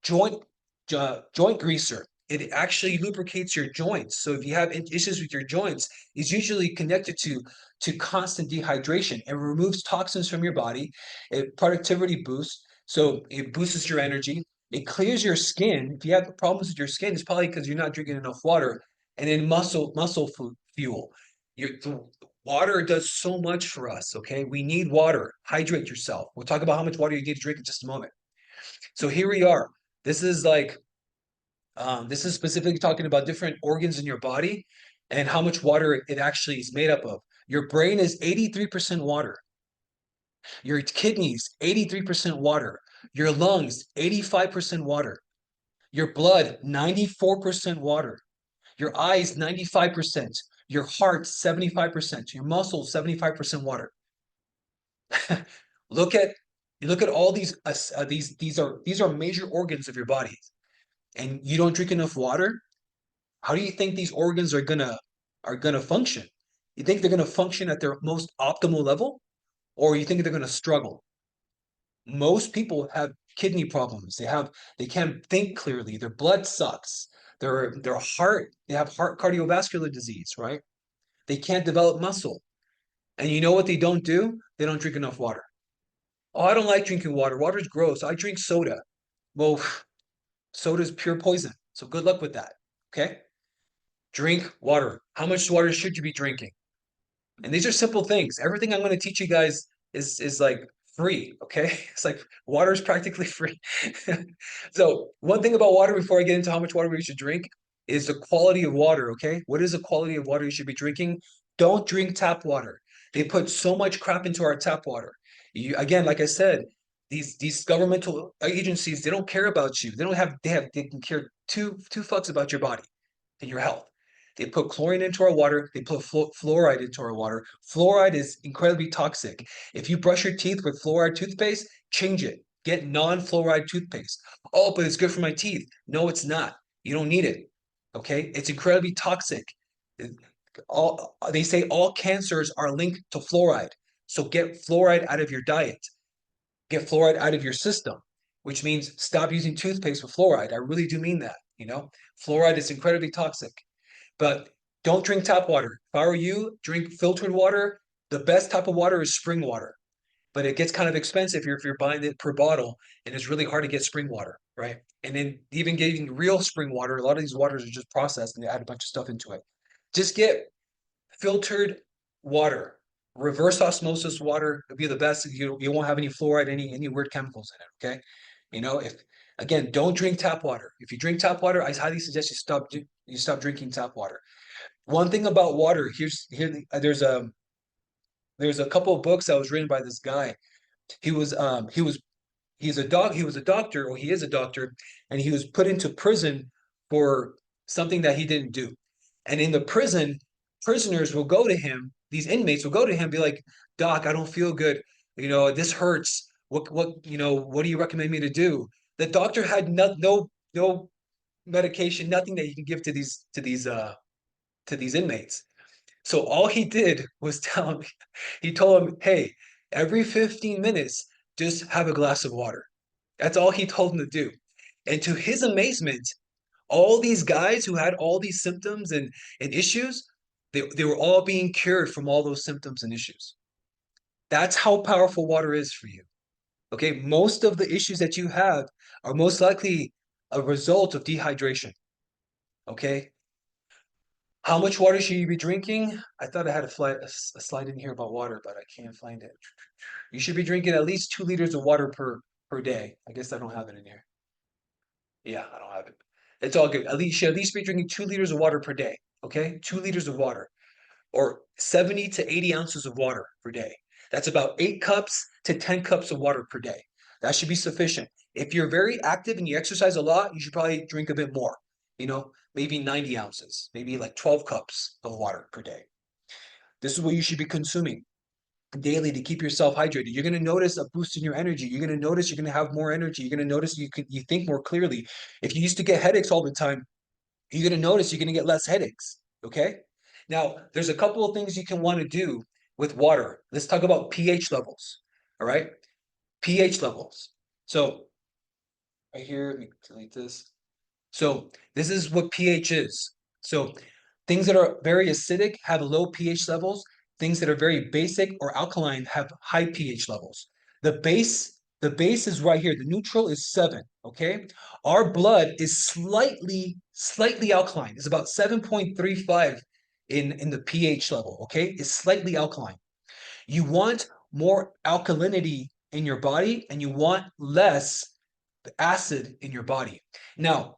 Joint joint greaser. It actually lubricates your joints. So if you have issues with your joints, it's usually connected to constant dehydration. It removes toxins from your body. It productivity boosts. So it boosts your energy. It clears your skin. If you have problems with your skin, it's probably because you're not drinking enough water. And then muscle fuel. The water does so much for us. Okay, we need water. Hydrate yourself. We'll talk about how much water you need to drink in just a moment. So here we are. This is like this is specifically talking about different organs in your body and how much water it actually is made up of. Your brain is 83% water. Your kidneys, 83% water. Your lungs, 85% water. Your blood, 94% water. Your eyes, 95%. Your heart, 75%. Your muscles, 75% water. look at look at all these are major organs of your body, and you don't drink enough water. How do you think these organs are gonna function? You think they're gonna function at their most optimal level, or you think they're gonna struggle? Most people have kidney problems. They can't think clearly. Their blood sucks. Their heart, they have heart cardiovascular disease, right? They can't develop muscle. And you know what they don't do? They don't drink enough water. Oh, I don't like drinking water. Water's gross. I drink soda. Well, soda is pure poison. So good luck with that. Okay? Drink water. How much water should you be drinking? And these are simple things. Everything I'm going to teach you guys is like free, okay? It's like water is practically free. So one thing about water before I get into how much water we should drink is the quality of water, okay? What is the quality of water you should be drinking? Don't drink tap water. They put so much crap into our tap water. Again, like I said, these governmental agencies, they don't care about you. They can care two fucks about your body and your health. They put chlorine into our water. They put fluoride into our water. Fluoride is incredibly toxic. If you brush your teeth with fluoride toothpaste, change it. Get non-fluoride toothpaste. Oh, but it's good for my teeth. No, it's not. You don't need it. Okay? It's incredibly toxic. They say all cancers are linked to fluoride. So get fluoride out of your diet. Get fluoride out of your system, which means stop using toothpaste with fluoride. I really do mean that. Fluoride is incredibly toxic. But don't drink tap water. If I were you, drink filtered water. The best type of water is spring water, but it gets kind of expensive if you're buying it per bottle, and it's really hard to get spring water, right? And then even getting real spring water, a lot of these waters are just processed and they add a bunch of stuff into it. Just get filtered water. Reverse osmosis water would be the best. You won't have any fluoride, any weird chemicals in it. Okay, if again, don't drink tap water. If you drink tap water, I highly suggest you stop drinking tap water. One thing about water, there's a couple of books that was written by this guy. He was he was a doctor, or he is a doctor, and he was put into prison for something that he didn't do. And in the prison, prisoners will go to him, these inmates will go to him and be like, "Doc, I don't feel good. This hurts. What do you recommend me to do?" The doctor had no medication, nothing that he can give to these inmates. So all he did was he told him, "Hey, every 15 minutes, just have a glass of water." That's all he told him to do. And to his amazement, all these guys who had all these symptoms and issues, they were all being cured from all those symptoms and issues. That's how powerful water is for you. Okay, most of the issues that you have are most likely a result of dehydration. Okay, how much water should you be drinking? I thought I had a slide in here about water, but I can't find it. You should be drinking at least 2 liters of water per day. I guess I don't have it in here. Yeah, I don't have it. It's all good. You should at least be drinking 2 liters of water per day. Okay, 2 liters of water, or 70 to 80 ounces of water per day. That's about 8 cups to 10 cups of water per day. That should be sufficient. If you're very active and you exercise a lot, you should probably drink a bit more. Maybe 90 ounces, maybe like 12 cups of water per day. This is what you should be consuming. daily to keep yourself hydrated. You're going to notice a boost in your energy. You're going to notice you're going to have more energy. You're going to notice you think more clearly. If you used to get headaches all the time, you're going to notice you're going to get less headaches. Okay. Now, there's a couple of things you can want to do with water. Let's talk about pH levels. All right. pH levels. So right here, let me delete this. So this is what pH is. So things that are very acidic have low pH levels. Things that are very basic or alkaline have high pH levels. The base is right here. The neutral is 7, okay? Our blood is slightly alkaline. It's about 7.35 in the pH level, okay? It's slightly alkaline. You want more alkalinity in your body and you want less acid in your body. Now,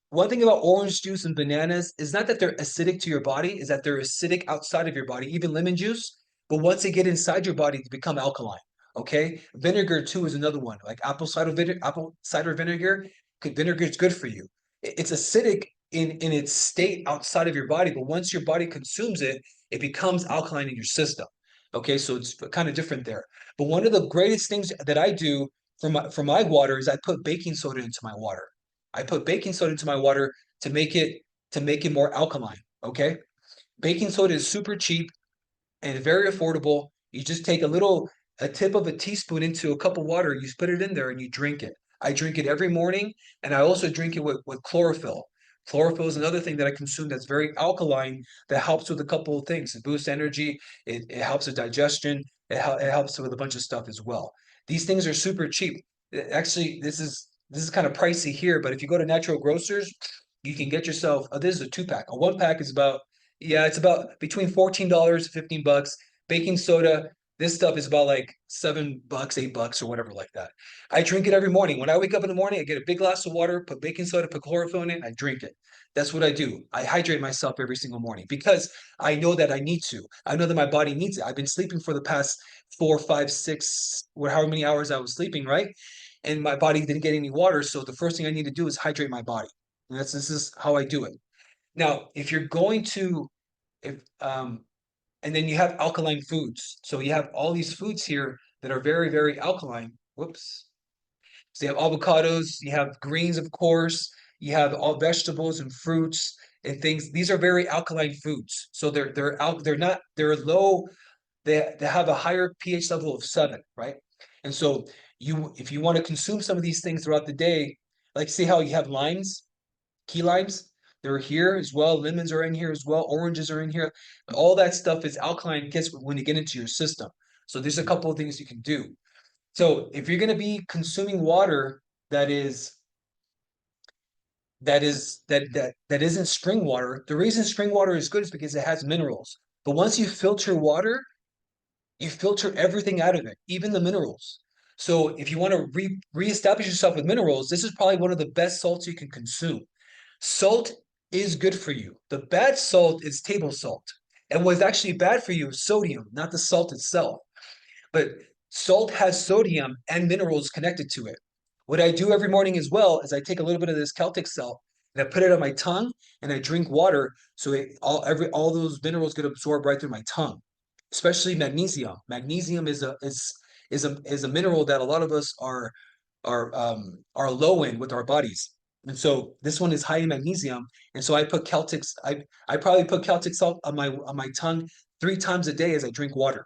one thing about orange juice and bananas is not that they're acidic to your body, is that they're acidic outside of your body, even lemon juice. But once they get inside your body, they become alkaline. Okay. Vinegar too is another one, like apple cider vinegar. Vinegar is good for you. It's acidic in its state outside of your body, but once your body consumes it, it becomes alkaline in your system. Okay, so it's kind of different there. But one of the greatest things that I do for my water is I put baking soda into my water. I put baking soda into my water to make it more alkaline. Okay. Baking soda is super cheap and very affordable. You just take a tip of a teaspoon into a cup of water, you put it in there and you drink it. I drink it every morning and I also drink it with chlorophyll. Chlorophyll is another thing that I consume that's very alkaline that helps with a couple of things. It boosts energy, it helps with digestion, it helps with a bunch of stuff as well. These things are super cheap. Actually, this is kind of pricey here, but if you go to natural grocers, you can get yourself, this is a 2-pack. A 1-pack is about, yeah, it's about between $14 and $15. Baking soda, this stuff is about like $7, $8 or whatever like that. I drink it every morning. When I wake up in the morning, I get a big glass of water, put baking soda, put chlorophyll in it, I drink it. That's what I do. I hydrate myself every single morning because I know that I need to. I know that my body needs it. I've been sleeping for the past 4, 5, 6, or however many hours I was sleeping, right? And my body didn't get any water. So the first thing I need to do is hydrate my body. And this is how I do it. Now, if you're going to if and then you have alkaline foods. So you have all these foods here that are very, very alkaline. Whoops. So you have avocados, you have greens, of course, you have all vegetables and fruits and things. These are very alkaline foods. So they're low, they have a higher pH level of 7, right? And so if you want to consume some of these things throughout the day, like see how you have limes, key limes, they're here as well. Lemons are in here as well. Oranges are in here. All that stuff is alkaline gets when you get into your system. So there's a couple of things you can do. So if you're going to be consuming water that is that isn't spring water, the reason spring water is good is because it has minerals. But once you filter water, you filter everything out of it, even the minerals. So if you want to reestablish yourself with minerals, this is probably one of the best salts you can consume. Salt is good for you. The bad salt is table salt. And what's actually bad for you is sodium, not the salt itself. But salt has sodium and minerals connected to it. What I do every morning as well is I take a little bit of this Celtic salt and I put it on my tongue and I drink water so all those minerals get absorbed right through my tongue. Especially magnesium. Magnesium is a mineral that a lot of us are low in with our bodies. And so this one is high in magnesium. And so I probably put Celtic salt on my tongue 3 times a day as I drink water.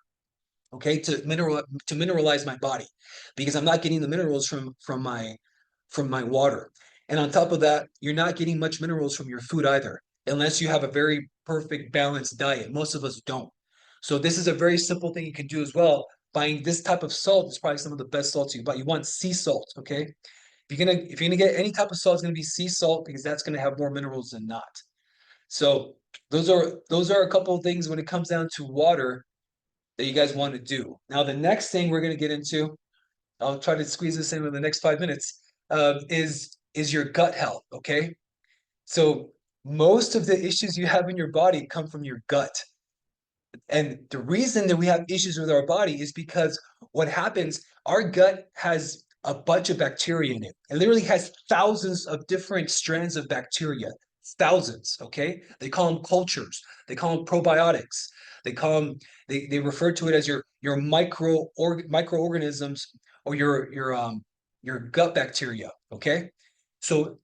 Okay, to mineralize my body because I'm not getting the minerals from my water. And on top of that, you're not getting much minerals from your food either, unless you have a very perfect balanced diet. Most of us don't. So this is a very simple thing you can do as well. Buying this type of salt is probably some of the best salts you buy. You want sea salt, okay? If you're gonna get any type of salt, it's gonna be sea salt because that's gonna have more minerals than not. So those are a couple of things when it comes down to water that you guys want to do. Now, the next thing we're going to get into, I'll try to squeeze this in the next 5 minutes, is your gut health. Okay, so most of the issues you have in your body come from your gut, and the reason that we have issues with our body is because what happens, our gut has a bunch of bacteria in it. It literally has thousands of different strands of bacteria, thousands. Okay, they call them cultures. They call them probiotics. They call them, they refer to it as your microorganisms or your gut bacteria. Okay. So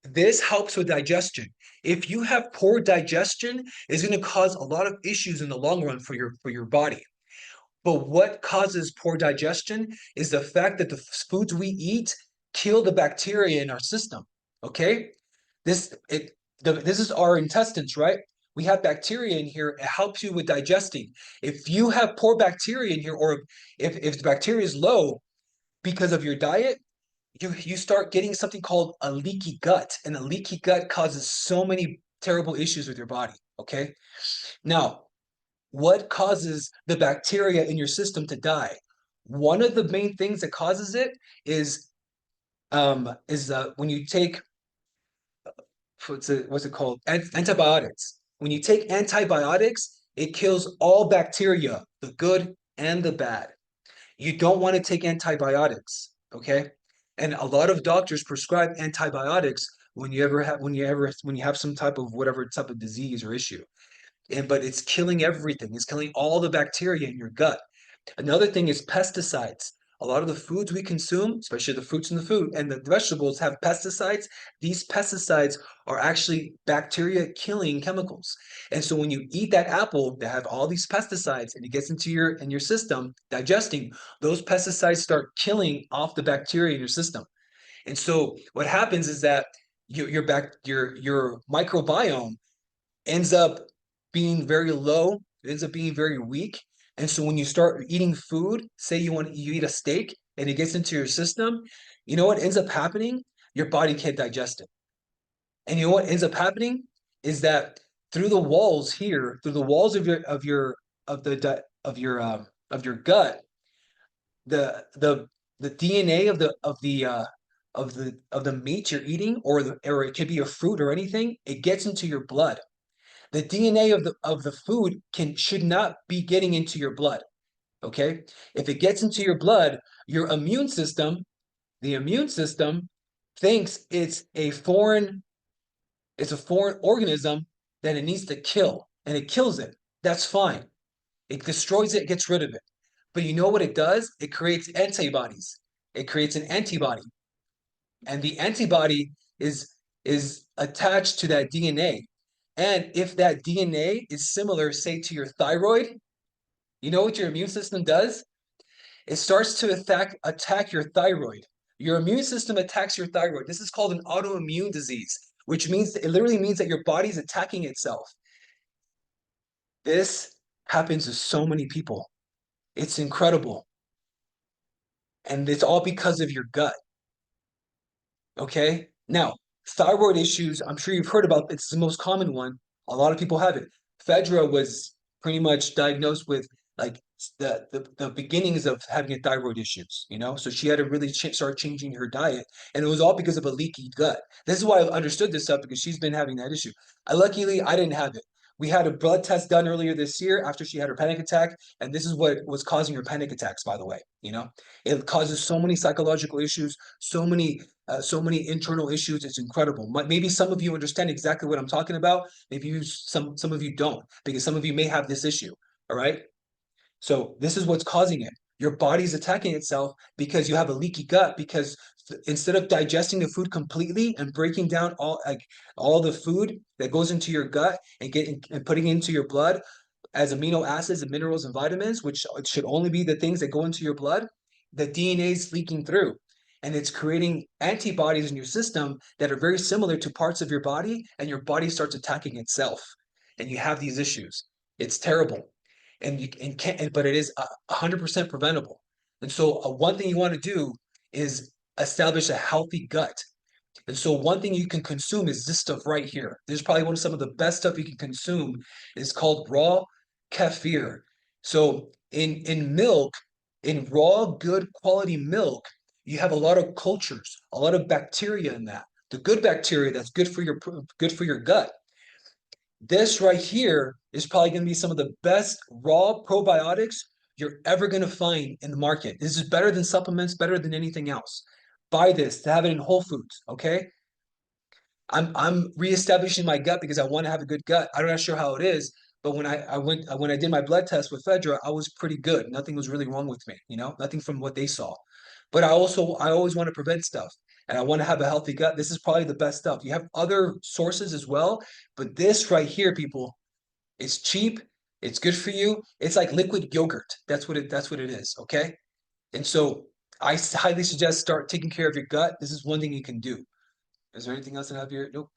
this helps with digestion. If you have poor digestion, it's going to cause a lot of issues in the long run for your body. But what causes poor digestion is the fact that the foods we eat kill the bacteria in our system. Okay, this is our intestines, right? We have bacteria in here. It helps you with digesting. If you have poor bacteria in here, or if the bacteria is low because of your diet, you start getting something called a leaky gut, and a leaky gut causes so many terrible issues with your body. Okay, now what causes the bacteria in your system to die? One of the main things that causes it is when you take what's it called? Antibiotics. When you take antibiotics, it kills all bacteria, the good and the bad. You don't want to take antibiotics, okay? And a lot of doctors prescribe antibiotics when you have some type of whatever type of disease or issue. But it's killing everything. It's killing all the bacteria in your gut. Another thing is pesticides. A lot of the foods we consume, especially the fruits and the food and the vegetables, have pesticides. These pesticides are actually bacteria killing chemicals. And so when you eat that apple that have all these pesticides and it gets into your system, digesting, those pesticides start killing off the bacteria in your system. And so what happens is that your microbiome ends up being very low, it ends up being very weak. And so when you start eating food, say you eat a steak and it gets into your system, you know what ends up happening? Your body can't digest it. And you know what ends up happening is that through the walls here, through the walls of your gut, the DNA of the meat you're eating, or it could be a fruit or anything, it gets into your blood. The DNA of the food should not be getting into your blood. Okay, if it gets into your blood, your immune system, the immune system, thinks it's a foreign organism that it needs to kill, and it kills it. That's fine. It destroys it, gets rid of it. But you know what it does? It creates antibodies. It creates an antibody, and the antibody is attached to that DNA. And if that DNA is similar, say, to your thyroid, you know what your immune system does? It starts to attack your thyroid. Your immune system attacks your thyroid. This is called an autoimmune disease, which means it literally means that your body's attacking itself. This happens to so many people. It's incredible. And it's all because of your gut. Okay. Now, thyroid issues, I'm sure you've heard about. It's the most common one. A lot of people have it. Fedra was pretty much diagnosed with like the beginnings of having a thyroid issues, you know? So she had to really start changing her diet. And it was all because of a leaky gut. This is why I understood this stuff, because she's been having that issue. Luckily, I didn't have it. We had a blood test done earlier this year after she had her panic attack, and this is what was causing her panic attacks, by the way. You know, it causes so many psychological issues, so many internal issues. It's incredible. Maybe some of you understand exactly what I'm talking about. Maybe some of you don't, because some of you may have this issue. All right. So this is what's causing it. Your body's attacking itself because you have a leaky gut, because instead of digesting the food completely and breaking down all the food that goes into your gut and getting and putting it into your blood as amino acids and minerals and vitamins, which should only be the things that go into your blood, the DNA is leaking through. And it's creating antibodies in your system that are very similar to parts of your body, and your body starts attacking itself. And you have these issues. It's terrible. And you and can't, but it is 100% preventable. And so, one thing you want to do is establish a healthy gut. And so one thing you can consume is this stuff right here. This is probably one of some of the best stuff you can consume. It's called raw kefir. So in milk, in raw, good quality milk, you have a lot of cultures, a lot of bacteria in that. The good bacteria that's good for your gut. This right here is probably going to be some of the best raw probiotics you're ever going to find in the market. This is better than supplements, better than anything else. Buy this to have it in Whole Foods, okay? I'm reestablishing my gut because I want to have a good gut. I'm not sure how it is, But when I did my blood test with Fedra, I was pretty good. Nothing was really wrong with me, nothing from what they saw. But I always want to prevent stuff and I want to have a healthy gut. This is probably the best stuff. You have other sources as well, but this right here, people, it's cheap, it's good for you. It's like liquid yogurt. That's what it is, okay? And so I highly suggest start taking care of your gut. This is one thing you can do. Is there anything else I have here? Nope.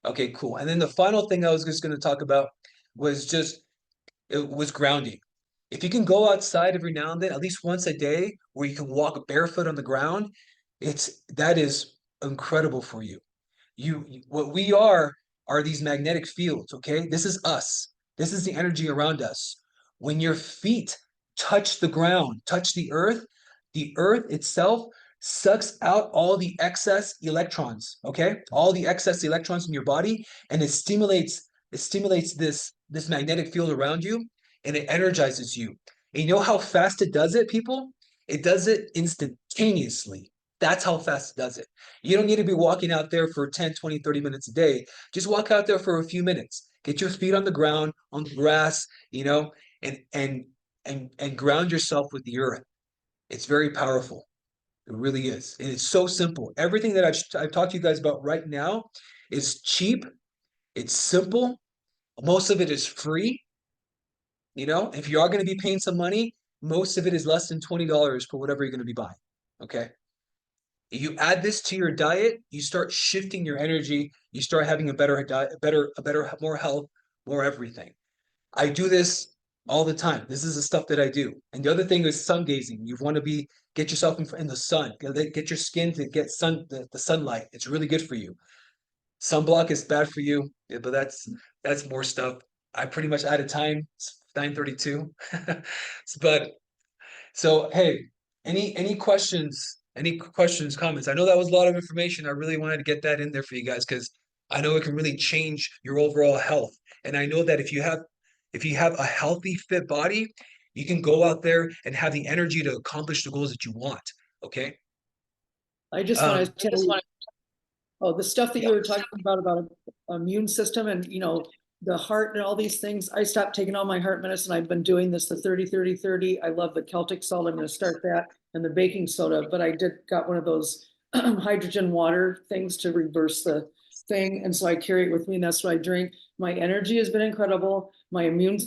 Okay, cool. And then the final thing I was just going to talk about was just it was grounding. If you can go outside every now and then, at least once a day, where you can walk barefoot on the ground, that is incredible for you. What we are these magnetic fields, okay? This is us. This is the energy around us. When your feet touch the ground, touch the earth itself sucks out all the excess electrons, okay? All the excess electrons from your body, and it stimulates this magnetic field around you, and it energizes you. And you know how fast it does it, people? It does it instantaneously. That's how fast it does it. You don't need to be walking out there for 10, 20, 30 minutes a day. Just walk out there for a few minutes. Get your feet on the ground, on the grass, and ground yourself with the earth. It's very powerful. It really is. And it's so simple. Everything that I've talked to you guys about right now is cheap. It's simple. Most of it is free. If you are going to be paying some money, most of it is less than $20 for whatever you're going to be buying. Okay. You add this to your diet, you start shifting your energy, you start having a better diet, more health, more everything. I do this all the time. This is the stuff that I do. And the other thing is sun gazing. You want to get yourself in the sun, get your skin to get the sunlight. It's really good for you. Sunblock is bad for you, yeah, but that's more stuff. I pretty much out of time. It's 9:32. But so, hey, any questions? Any questions, comments? I know that was a lot of information. I really wanted to get that in there for you guys because I know it can really change your overall health. And I know that if you have a healthy, fit body, you can go out there and have the energy to accomplish the goals that you want. Okay. I just want to tell you, oh, the stuff that Yeah. you were talking about immune system and, the heart and all these things. I stopped taking all my heart medicine. I've been doing this, the 30-30-30. I love the Celtic salt. I'm going to start that and the baking soda, but I got one of those hydrogen water things to reverse the thing. And so I carry it with me and that's what I drink. My energy has been incredible. My immune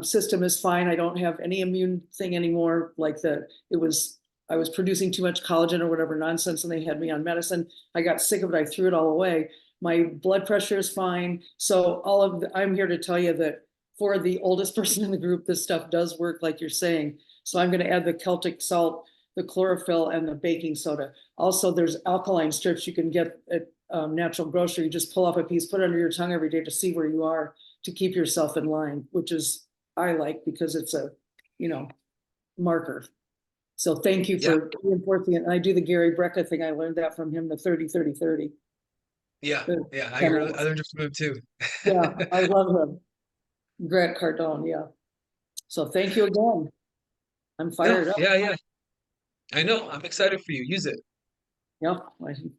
system is fine. I don't have any immune thing anymore. I was producing too much collagen or whatever nonsense and they had me on medicine. I got sick of it. I threw it all away. My blood pressure is fine. So I'm here to tell you that for the oldest person in the group, this stuff does work like you're saying. So I'm going to add the Celtic salt, the chlorophyll, and the baking soda. Also, there's alkaline strips you can get at natural grocery. You just pull off a piece, put it under your tongue every day to see where you are to keep yourself in line, which is I like because it's a, marker. So thank you Yeah. for reinforcing it. And I do the Gary Brecka thing. I learned that from him, the 30-30-30. Yeah. Yeah. I learned it from him too. Yeah, I love him. Grant Cardone, yeah. So thank you again. I'm No, fired up. yeah, yeah. I know. I'm excited for you. Use it. Yeah, I'm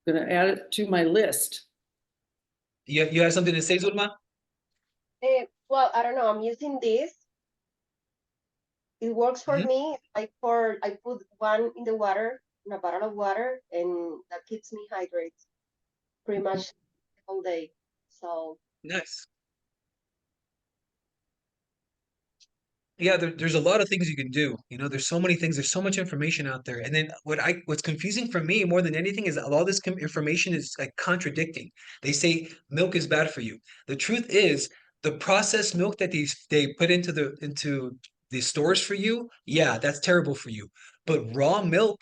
gonna add it to my list. You have something to say, Zulma? Well, I don't know. I'm using this. It works for Mhm. me. I put one in the water, in a bottle of water, and that keeps me hydrated pretty much all day. So Nice. Yeah, there's a lot of things you can do. There's so many things. There's so much information out there. And then what's confusing for me more than anything is that a lot of this information is like contradicting. They say milk is bad for you. The truth is the processed milk that they put into the stores for you, yeah, that's terrible for you. But raw milk,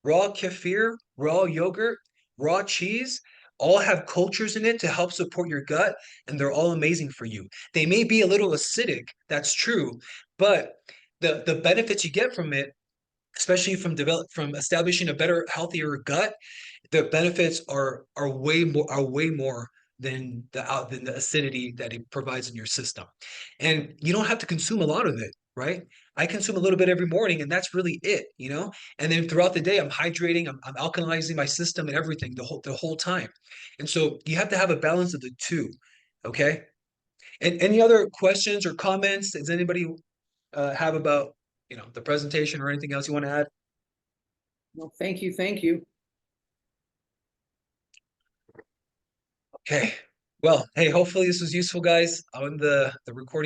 raw kefir, raw yogurt, raw cheese, all have cultures in it to help support your gut, and they're all amazing for you. They may be a little acidic, that's true, but the benefits you get from it, especially from establishing a better, healthier gut, the benefits are way more than the acidity that it provides in your system. And you don't have to consume a lot of it, right? I consume a little bit every morning, and that's really it. And then throughout the day, I'm hydrating, I'm alkalizing my system and everything the whole time. And so you have to have a balance of the two, okay? And any other questions or comments? Does anybody have about, the presentation or anything else you want to add? Well, thank you, thank you. Okay. Well, hey, hopefully this was useful, guys, on the recording